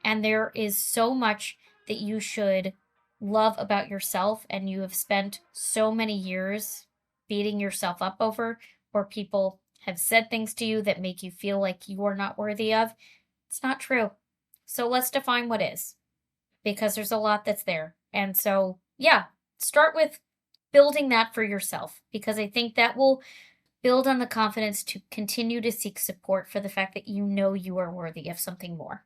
And there is so much that you should love about yourself, and you have spent so many years beating yourself up over, or people have said things to you that make you feel like you are not worthy of. It's not true. So let's define what is, because there's a lot that's there. And so, yeah, start with building that for yourself, because I think that will build on the confidence to continue to seek support for the fact that you know you are worthy of something more.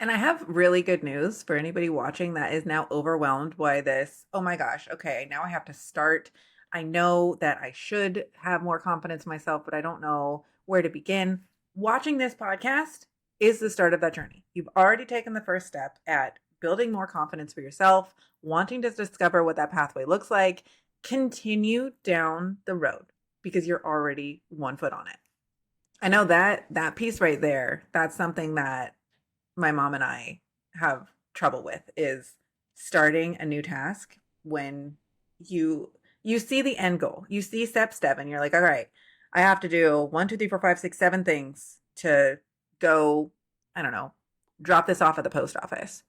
And I have really good news for anybody watching that is now overwhelmed by this. Oh my gosh, okay, now I have to start. I know that I should have more confidence in myself, but I don't know where to begin. Watching this podcast is the start of that journey. You've already taken the first step at building more confidence for yourself, wanting to discover what that pathway looks like. Continue down the road because you're already 1 foot on it. I know that piece right there, that's something that my mom and I have trouble with, is starting a new task when you see the end goal, you see step and you're like, all right, I have to do 1, 2, 3, 4, 5, 6, 7 things to go, I don't know, drop this off at the post office.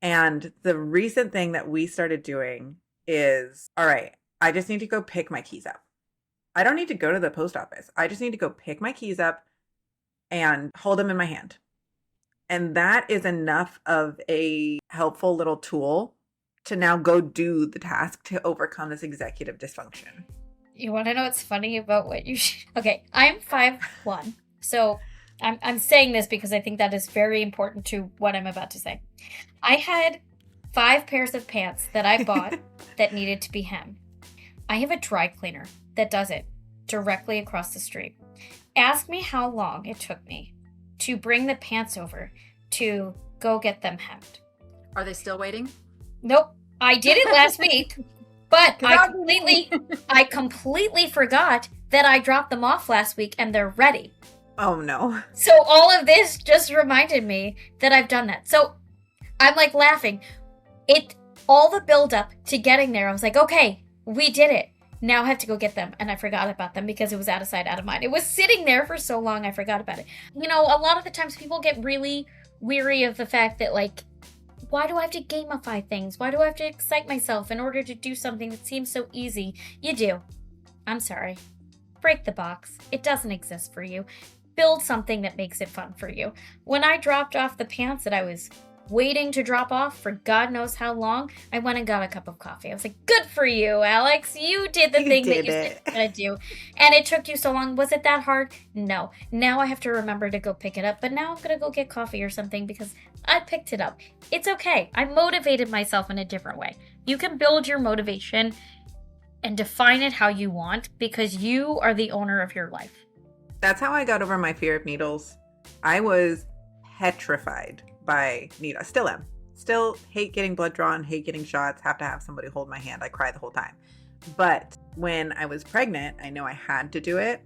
And the recent thing that we started doing is, all right, I just need to go pick my keys up. I don't need to go to the post office. I just need to go pick my keys up and hold them in my hand. And that is enough of a helpful little tool to now go do the task to overcome this executive dysfunction. You want to know what's funny about what you Okay, I'm 5'1", so I'm saying this because I think that is very important to what I'm about to say. I had 5 pairs of pants that I bought that needed to be hemmed. I have a dry cleaner that does it directly across the street. Ask me how long it took me to bring the pants over to go get them hemmed. Are they still waiting? Nope. I did it last week, but I completely forgot that I dropped them off last week and they're ready. Oh no. So all of this just reminded me that I've done that. So I'm like laughing. All the build up to getting there, I was like, okay, we did it. Now I have to go get them. And I forgot about them because it was out of sight, out of mind. It was sitting there for so long, I forgot about it. You know, a lot of the times people get really weary of the fact that, like, why do I have to gamify things? Why do I have to excite myself in order to do something that seems so easy? You do. I'm sorry. Break the box. It doesn't exist for you. Build something that makes it fun for you. When I dropped off the pants that I was waiting to drop off for God knows how long, I went and got a cup of coffee. I was like, good for you, Alex. You did the thing that you said you were going to do. And it took you so long. Was it that hard? No. Now I have to remember to go pick it up. But now I'm going to go get coffee or something because I picked it up. It's okay. I motivated myself in a different way. You can build your motivation and define it how you want because you are the owner of your life. That's how I got over my fear of needles. I was petrified by needles. Still am. Still hate getting blood drawn, hate getting shots, have to have somebody hold my hand. I cry the whole time. But when I was pregnant, I know I had to do it.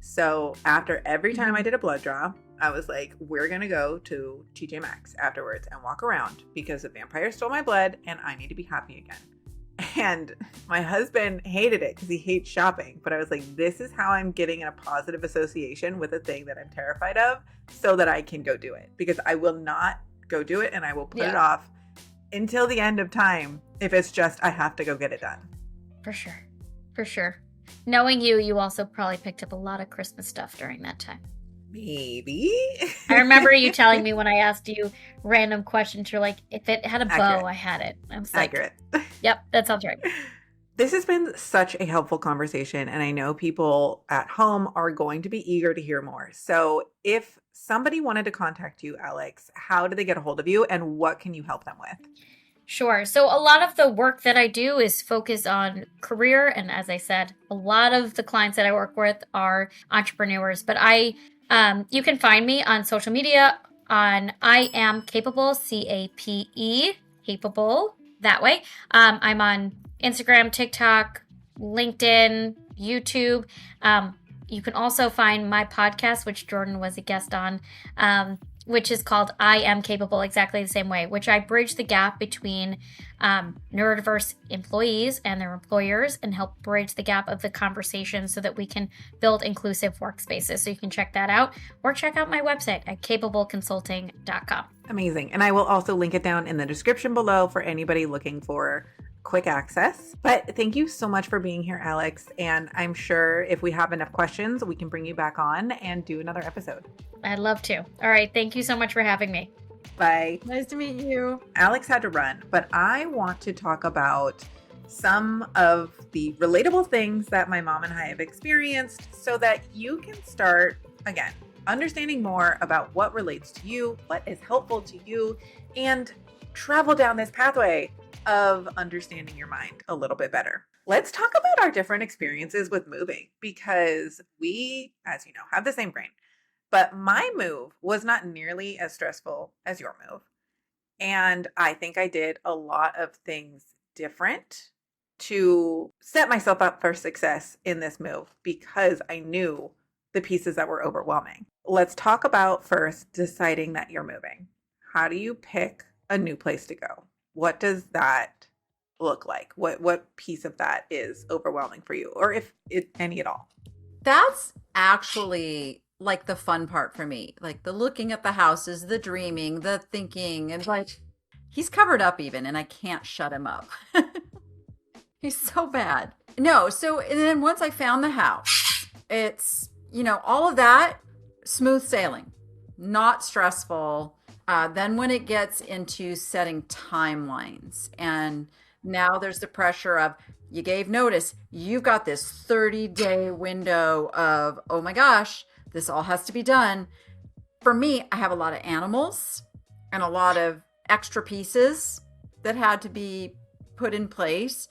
So after every time I did a blood draw, I was like, we're going to go to TJ Maxx afterwards and walk around because the vampire stole my blood and I need to be happy again. And my husband hated it because he hates shopping. But I was like, this is how I'm getting a positive association with a thing that I'm terrified of so that I can go do it. Because I will not go do it and I will put it off until the end of time if it's just I have to go get it done. For sure. For sure. Knowing you, you also probably picked up a lot of Christmas stuff during that time. Maybe. I remember you telling me when I asked you random questions, you're like, if it had a bow, I had it. I was like, accurate. Yep, that sounds right. This has been such a helpful conversation, and I know people at home are going to be eager to hear more. So if somebody wanted to contact you, Alex, how do they get a hold of you, and what can you help them with? Sure. So a lot of the work that I do is focused on career. And as I said, a lot of the clients that I work with are entrepreneurs. But you can find me on social media on I Am Capable, CAPE, capable, that way. I'm on Instagram, TikTok, LinkedIn, YouTube. You can also find my podcast, which Jordan was a guest on, which is called I Am Capable, exactly the same way, which I bridge the gap between neurodiverse employees and their employers and help bridge the gap of the conversation so that we can build inclusive workspaces. So you can check that out or check out my website at capableconsulting.com. Amazing. And I will also link it down in the description below for anybody looking for quick access. But thank you so much for being here, Alex. And I'm sure if we have enough questions, we can bring you back on and do another episode. I'd love to. All right. Thank you so much for having me. Bye. Nice to meet you. Alex had to run, but I want to talk about some of the relatable things that my mom and I have experienced so that you can start, again, understanding more about what relates to you, what is helpful to you, and travel down this pathway of understanding your mind a little bit better. Let's talk about our different experiences with moving because we, as you know, have the same brain. But my move was not nearly as stressful as your move. And I think I did a lot of things different to set myself up for success in this move because I knew the pieces that were overwhelming. Let's talk about first deciding that you're moving. How do you pick a new place to go? What does that look like? What piece of that is overwhelming for you, or if any at all? That's actually like the fun part for me. Like the looking at the houses, the dreaming, the thinking, and like he's covered up even, and I can't shut him up. He's so bad. No, so and then once I found the house, it's, all of that smooth sailing, not stressful. Then when it gets into setting timelines, and now there's the pressure of you gave notice, you've got this 30-day window of, oh my gosh, this all has to be done. For me, I have a lot of animals and a lot of extra pieces that had to be put in place,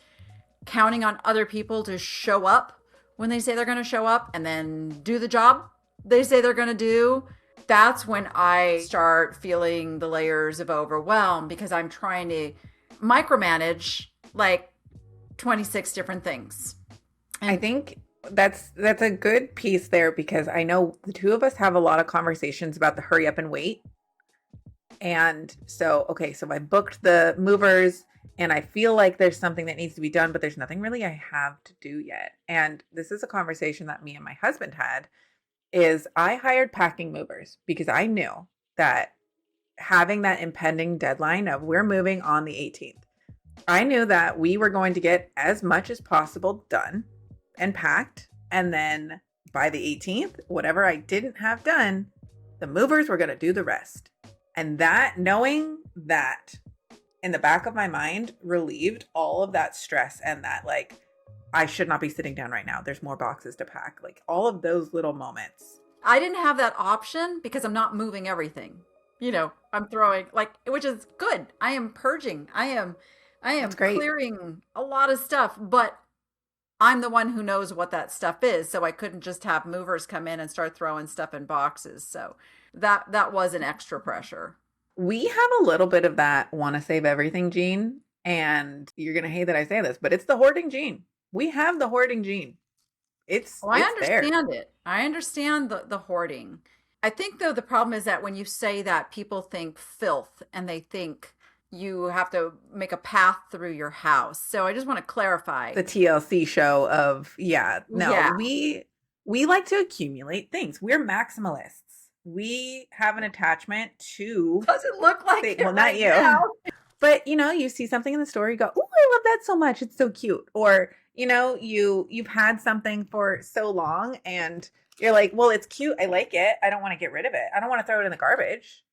counting on other people to show up when they say they're going to show up and then do the job they say they're going to do. That's when I start feeling the layers of overwhelm because I'm trying to micromanage like 26 different things. I think that's a good piece there, because I know the two of us have a lot of conversations about the hurry up and wait. And so I booked the movers and I feel like there's something that needs to be done, but there's nothing really I have to do yet. And this is a conversation that me and my husband had, is I hired packing movers because I knew that having that impending deadline of we're moving on the 18th, I knew that we were going to get as much as possible done and packed. And then by the 18th, whatever I didn't have done, the movers were going to do the rest. And that, knowing that in the back of my mind, relieved all of that stress and that, like, I should not be sitting down right now. There's more boxes to pack. Like all of those little moments. I didn't have that option because I'm not moving everything. I'm throwing which is good. I am purging. I am clearing a lot of stuff, but I'm the one who knows what that stuff is. So I couldn't just have movers come in and start throwing stuff in boxes. So that was an extra pressure. We have a little bit of that want to save everything gene. And you're going to hate that I say this, but it's the hoarding gene. We have the hoarding gene. I understand there. it. I understand the hoarding. I think, though, the problem is that when you say that, people think filth and they think you have to make a path through your house. So I just want to clarify. The TLC show of, we like to accumulate things. We're maximalists. We have an attachment to. Does it look like it? Well, not you. Now? But, you see something in the store, you go, oh, I love that so much. It's so cute. Or, you've had something for so long and you're like, well, it's cute. I like it. I don't want to get rid of it. I don't want to throw it in the garbage.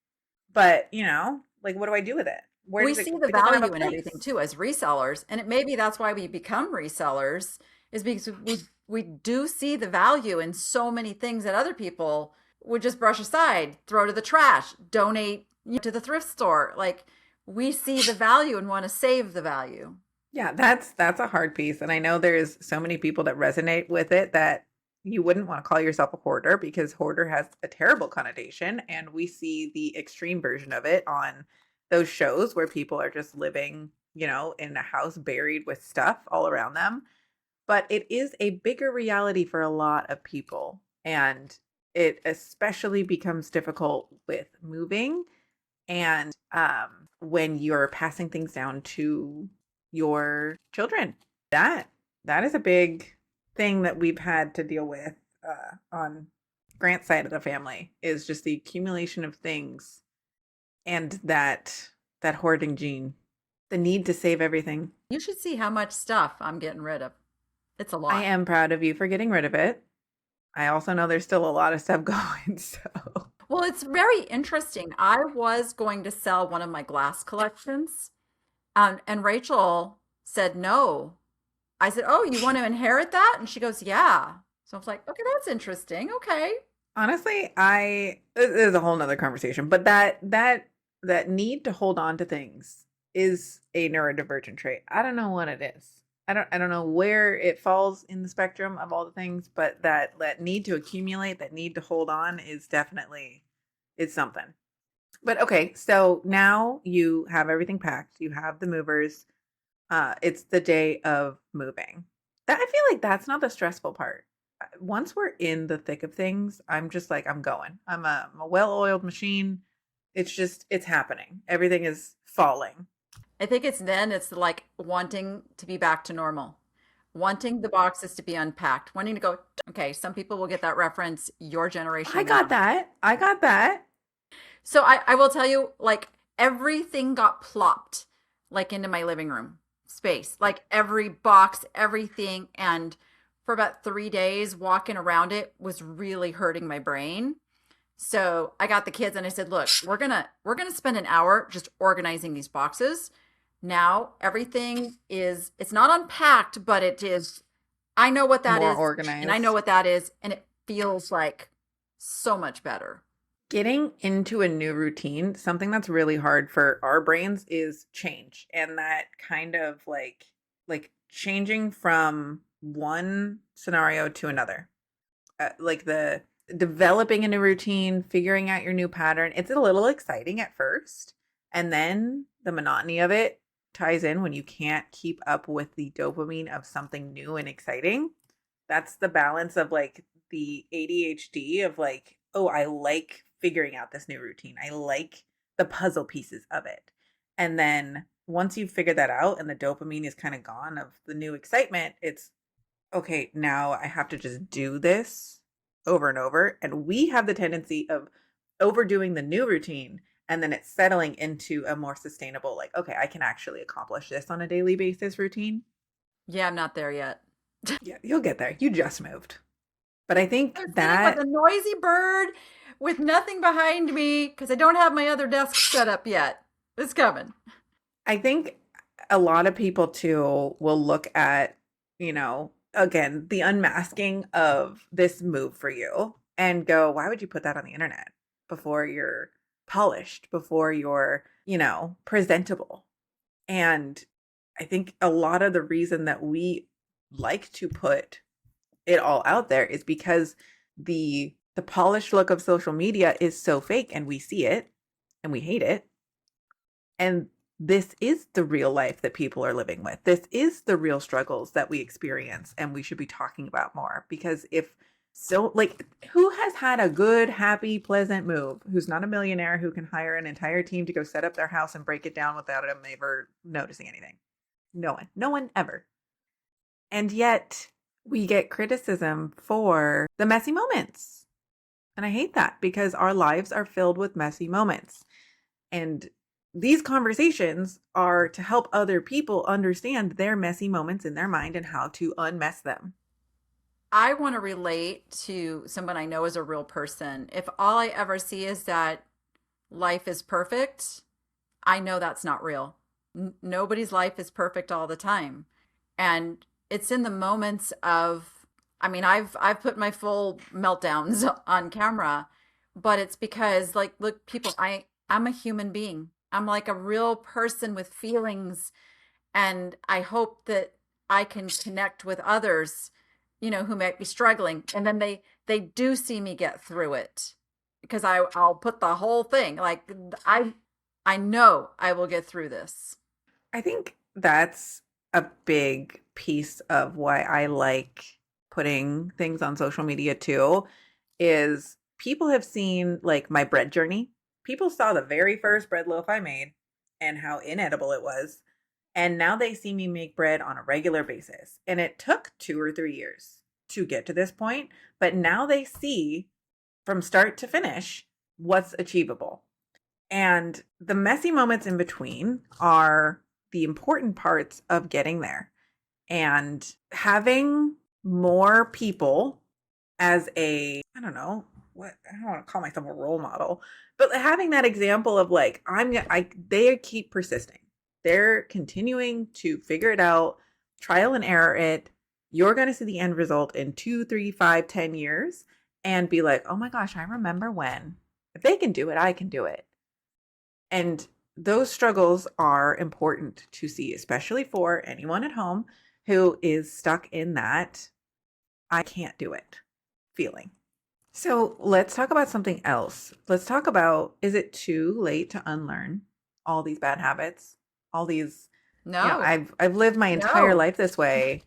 But, what do I do with it? We see the value in everything too as resellers. And maybe that's why we become resellers, is because we do see the value in so many things that other people would just brush aside, throw to the trash, donate to the thrift store. Like, we see the value and want to save the value. Yeah, that's a hard piece. And I know there's so many people that resonate with it that you wouldn't want to call yourself a hoarder, because hoarder has a terrible connotation. And we see the extreme version of it on those shows where people are just living, in a house buried with stuff all around them. But it is a bigger reality for a lot of people. And it especially becomes difficult with moving and when you're passing things down to your children. That is a big thing that we've had to deal with on Grant's side of the family, is just the accumulation of things and that hoarding gene, the need to save everything. You should see how much stuff I'm getting rid of. It's a lot. I am proud of you for getting rid of it. I also know there's still a lot of stuff going, so. Well, it's very interesting. I was going to sell one of my glass collections, and Rachel said no. I said, oh, you want to inherit that? And she goes, yeah. So I was like, okay, that's interesting. Okay. Honestly, this is a whole nother conversation, but that need to hold on to things is a neurodivergent trait. I don't know what it is. I don't know where it falls in the spectrum of all the things, but that need to accumulate, that need to hold on is definitely, it's something. But okay, so now you have everything packed. You have the movers. It's the day of moving. That, I feel like that's not the stressful part. Once we're in the thick of things, I'm just like, I'm going. I'm a well-oiled machine. It's happening. Everything is falling. I think it's like wanting to be back to normal, wanting the boxes to be unpacked, wanting to go, okay, some people will get that reference, your generation I may got not. that. I got that. So I will tell you, like, everything got plopped like into my living room space, like every box, everything. And for about 3 days, walking around it was really hurting my brain. So I got the kids and I said, look, we're gonna spend an hour just organizing these boxes. Now everything is, it's not unpacked, but it is, I know what that More is, and I know organized. what that is, and it feels like so much better. Getting into a new routine, something that's really hard for our brains is change. And that kind of like changing from one scenario to another. Like the developing a new routine, figuring out your new pattern. It's a little exciting at first, and then the monotony of it ties in when you can't keep up with the dopamine of something new and exciting. That's the balance of like the ADHD of like, oh, I like figuring out this new routine. I like the puzzle pieces of it. And then once you've figured that out and the dopamine is kind of gone of the new excitement, it's okay, now I have to just do this over and over. And we have the tendency of overdoing the new routine and then it's settling into a more sustainable, like, okay, I can actually accomplish this on a daily basis routine. Yeah, I'm not there yet. Yeah, you'll get there. You just moved. But I think I'm sitting with that a noisy bird with nothing behind me because I don't have my other desk set up yet. It's coming. I think a lot of people too will look at, again, the unmasking of this move for you and go, why would you put that on the internet before you're polished, before you're, presentable? And I think a lot of the reason that we like to put it all out there is because the polished look of social media is so fake and we see it and we hate it. And this is the real life that people are living with. This is the real struggles that we experience and we should be talking about more because if so like who has had a good, happy, pleasant move who's not a millionaire who can hire an entire team to go set up their house and break it down without them ever noticing anything? No one. No one ever. And yet we get criticism for the messy moments. And I hate that because our lives are filled with messy moments. And these conversations are to help other people understand their messy moments in their mind and how to unmess them. I want to relate to someone I know is a real person. If all I ever see is that life is perfect, I know that's not real. Nobody's life is perfect all the time. And it's in the moments of, I mean, I've put my full meltdowns on camera, but it's because, like, look, people, I'm a human being. I'm like a real person with feelings, and I hope that I can connect with others, who might be struggling, and then they do see me get through it because I'll put the whole thing, like, I know I will get through this. I think that's a big piece of why I like putting things on social media too, is people have seen like my bread journey. People saw the very first bread loaf I made and how inedible it was. And now they see me make bread on a regular basis. And it took 2 or 3 years to get to this point. But now they see from start to finish what's achievable. And the messy moments in between are the important parts of getting there. And having more people as I don't know, I don't want to call myself a role model, but having that example of like, they keep persisting. They're continuing to figure it out, trial and error it. You're going to see the end result in 2, 3, 5, 10 years and be like, oh my gosh, I remember when. If they can do it, I can do it. And those struggles are important to see, especially for anyone at home who is stuck in that I can't do it feeling. So let's talk about something else. Let's talk about, is it too late to unlearn all these bad habits? All these, No, I've lived my entire no. life this way.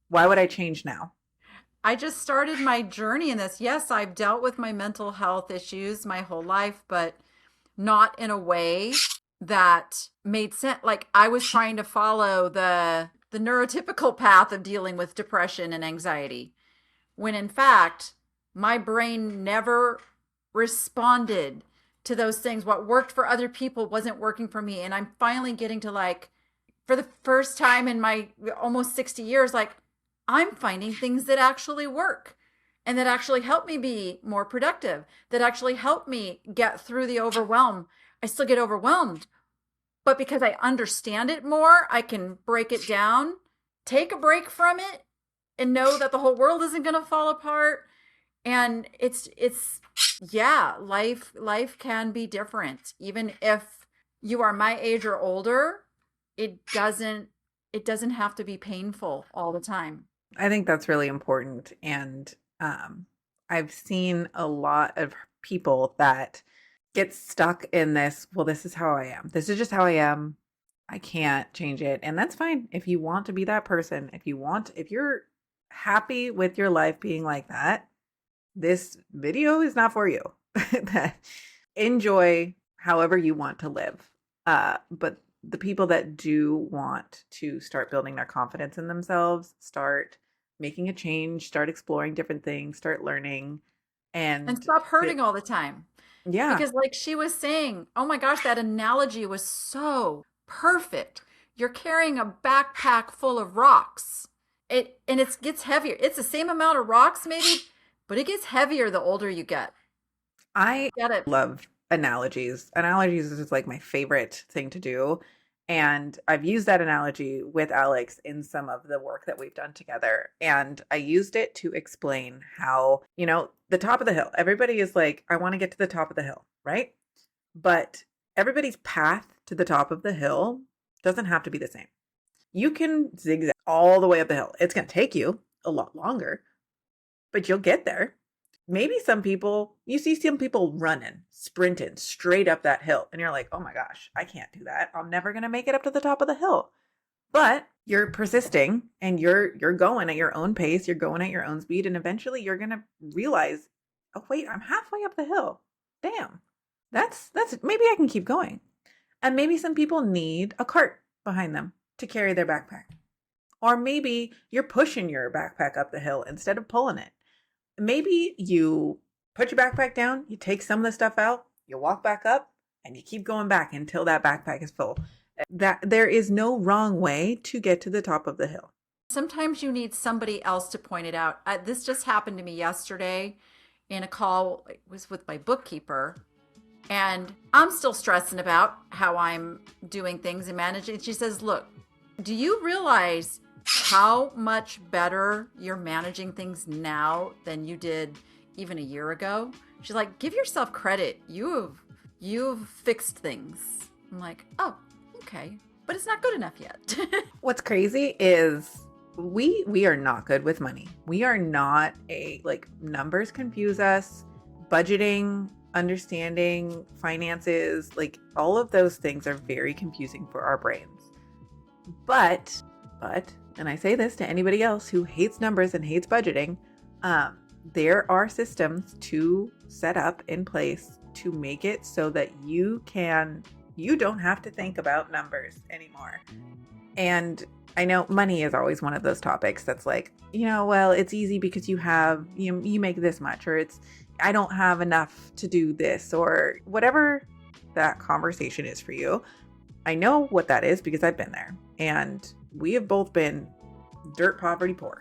Why would I change now? I just started my journey in this. Yes, I've dealt with my mental health issues my whole life, but not in a way that made sense. Like, I was trying to follow the the neurotypical path of dealing with depression and anxiety, when in fact, my brain never responded to those things. What worked for other people wasn't working for me. And I'm finally getting to, like, for the first time in my almost 60 years, like, I'm finding things that actually work and that actually help me be more productive, that actually help me get through the overwhelm. I still get overwhelmed, but because I understand it more, I can break it down, take a break from it, and know that the whole world isn't going to fall apart. And it's yeah, life can be different. Even if you are my age or older, it doesn't have to be painful all the time. I think that's really important. And I've seen a lot of people that get stuck in this, well, this is how I am. This is just how I am. I can't change it. And that's fine. If you want to be that person, if you're happy with your life being like that, this video is not for you. That enjoy however you want to live. But the people that do want to start building their confidence in themselves, start making a change, start exploring different things, start learning, and stop hurting all the time. Yeah. Because like she was saying, oh my gosh, that analogy was so perfect. You're carrying a backpack full of rocks. It gets heavier. It's the same amount of rocks maybe, but it gets heavier the older you get. I love analogies. Analogies is like my favorite thing to do. And I've used that analogy with Alex in some of the work that we've done together. And I used it to explain how, the top of the hill, everybody is like, I want to get to the top of the hill, right? But everybody's path to the top of the hill doesn't have to be the same. You can zigzag all the way up the hill. It's going to take you a lot longer, but you'll get there. Maybe you see some people running, sprinting straight up that hill. And you're like, oh my gosh, I can't do that. I'm never going to make it up to the top of the hill. But you're persisting and you're going at your own pace. You're going at your own speed. And eventually you're going to realize, oh, wait, I'm halfway up the hill. Damn, that's maybe I can keep going. And maybe some people need a cart behind them to carry their backpack. Or maybe you're pushing your backpack up the hill instead of pulling it. Maybe you put your backpack down, you take some of the stuff out, you walk back up, and you keep going back until that backpack is full. That there is no wrong way to get to the top of the hill. Sometimes you need somebody else to point it out. This just happened to me yesterday in a call. It was with my bookkeeper. And I'm still stressing about how I'm doing things and managing. She says, look, do you realize how much better you're managing things now than you did even a year ago? She's like, give yourself credit. You've fixed things. I'm like, oh, okay. But it's not good enough yet. What's crazy is we are not good with money. We are not numbers confuse us. Budgeting, understanding finances, all of those things are very confusing for our brains. But, and I say this to anybody else who hates numbers and hates budgeting, there are systems to set up in place to make it so that you don't have to think about numbers anymore. And I know money is always one of those topics that's like, well, it's easy because you make this much, or I don't have enough to do this, or whatever that conversation is for you. I know what that is because I've been there, and we have both been dirt poverty poor.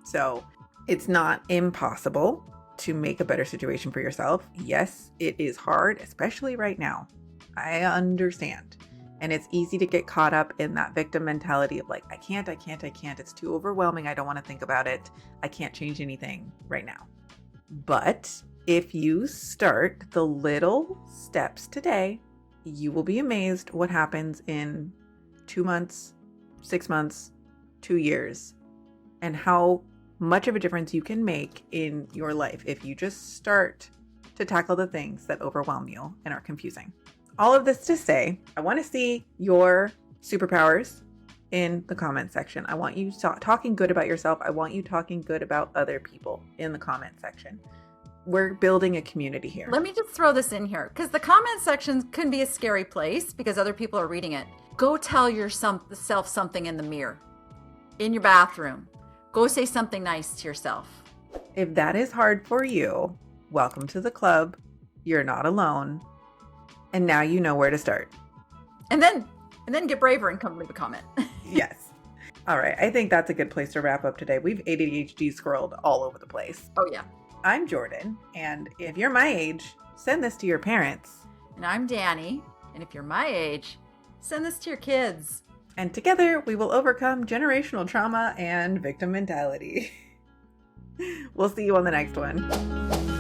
So it's not impossible to make a better situation for yourself. Yes, it is hard, especially right now. I understand. And it's easy to get caught up in that victim mentality of I can't. It's too overwhelming. I don't want to think about it. I can't change anything right now. But if you start the little steps today, you will be amazed what happens in 2 months, 6 months, 2 years, and how much of a difference you can make in your life if you just start to tackle the things that overwhelm you and are confusing. All of this to say, I want to see your superpowers in the comment section. I want you talking good about yourself. I want you talking good about other people in the comment section. We're building a community here. Let me just throw this in here, because the comment section can be a scary place because other people are reading it. Go tell yourself something in the mirror. in your bathroom. Go say something nice to yourself. If that is hard for you, welcome to the club. You're not alone. And now you know where to start. And then get braver and come leave a comment. Yes. All right. I think that's a good place to wrap up today. We've ADHD scrolled all over the place. Oh, yeah. I'm Jordan. And if you're my age, send this to your parents. And I'm Danni. And if you're my age, send this to your kids. And together we will overcome generational trauma and victim mentality. We'll see you on the next one.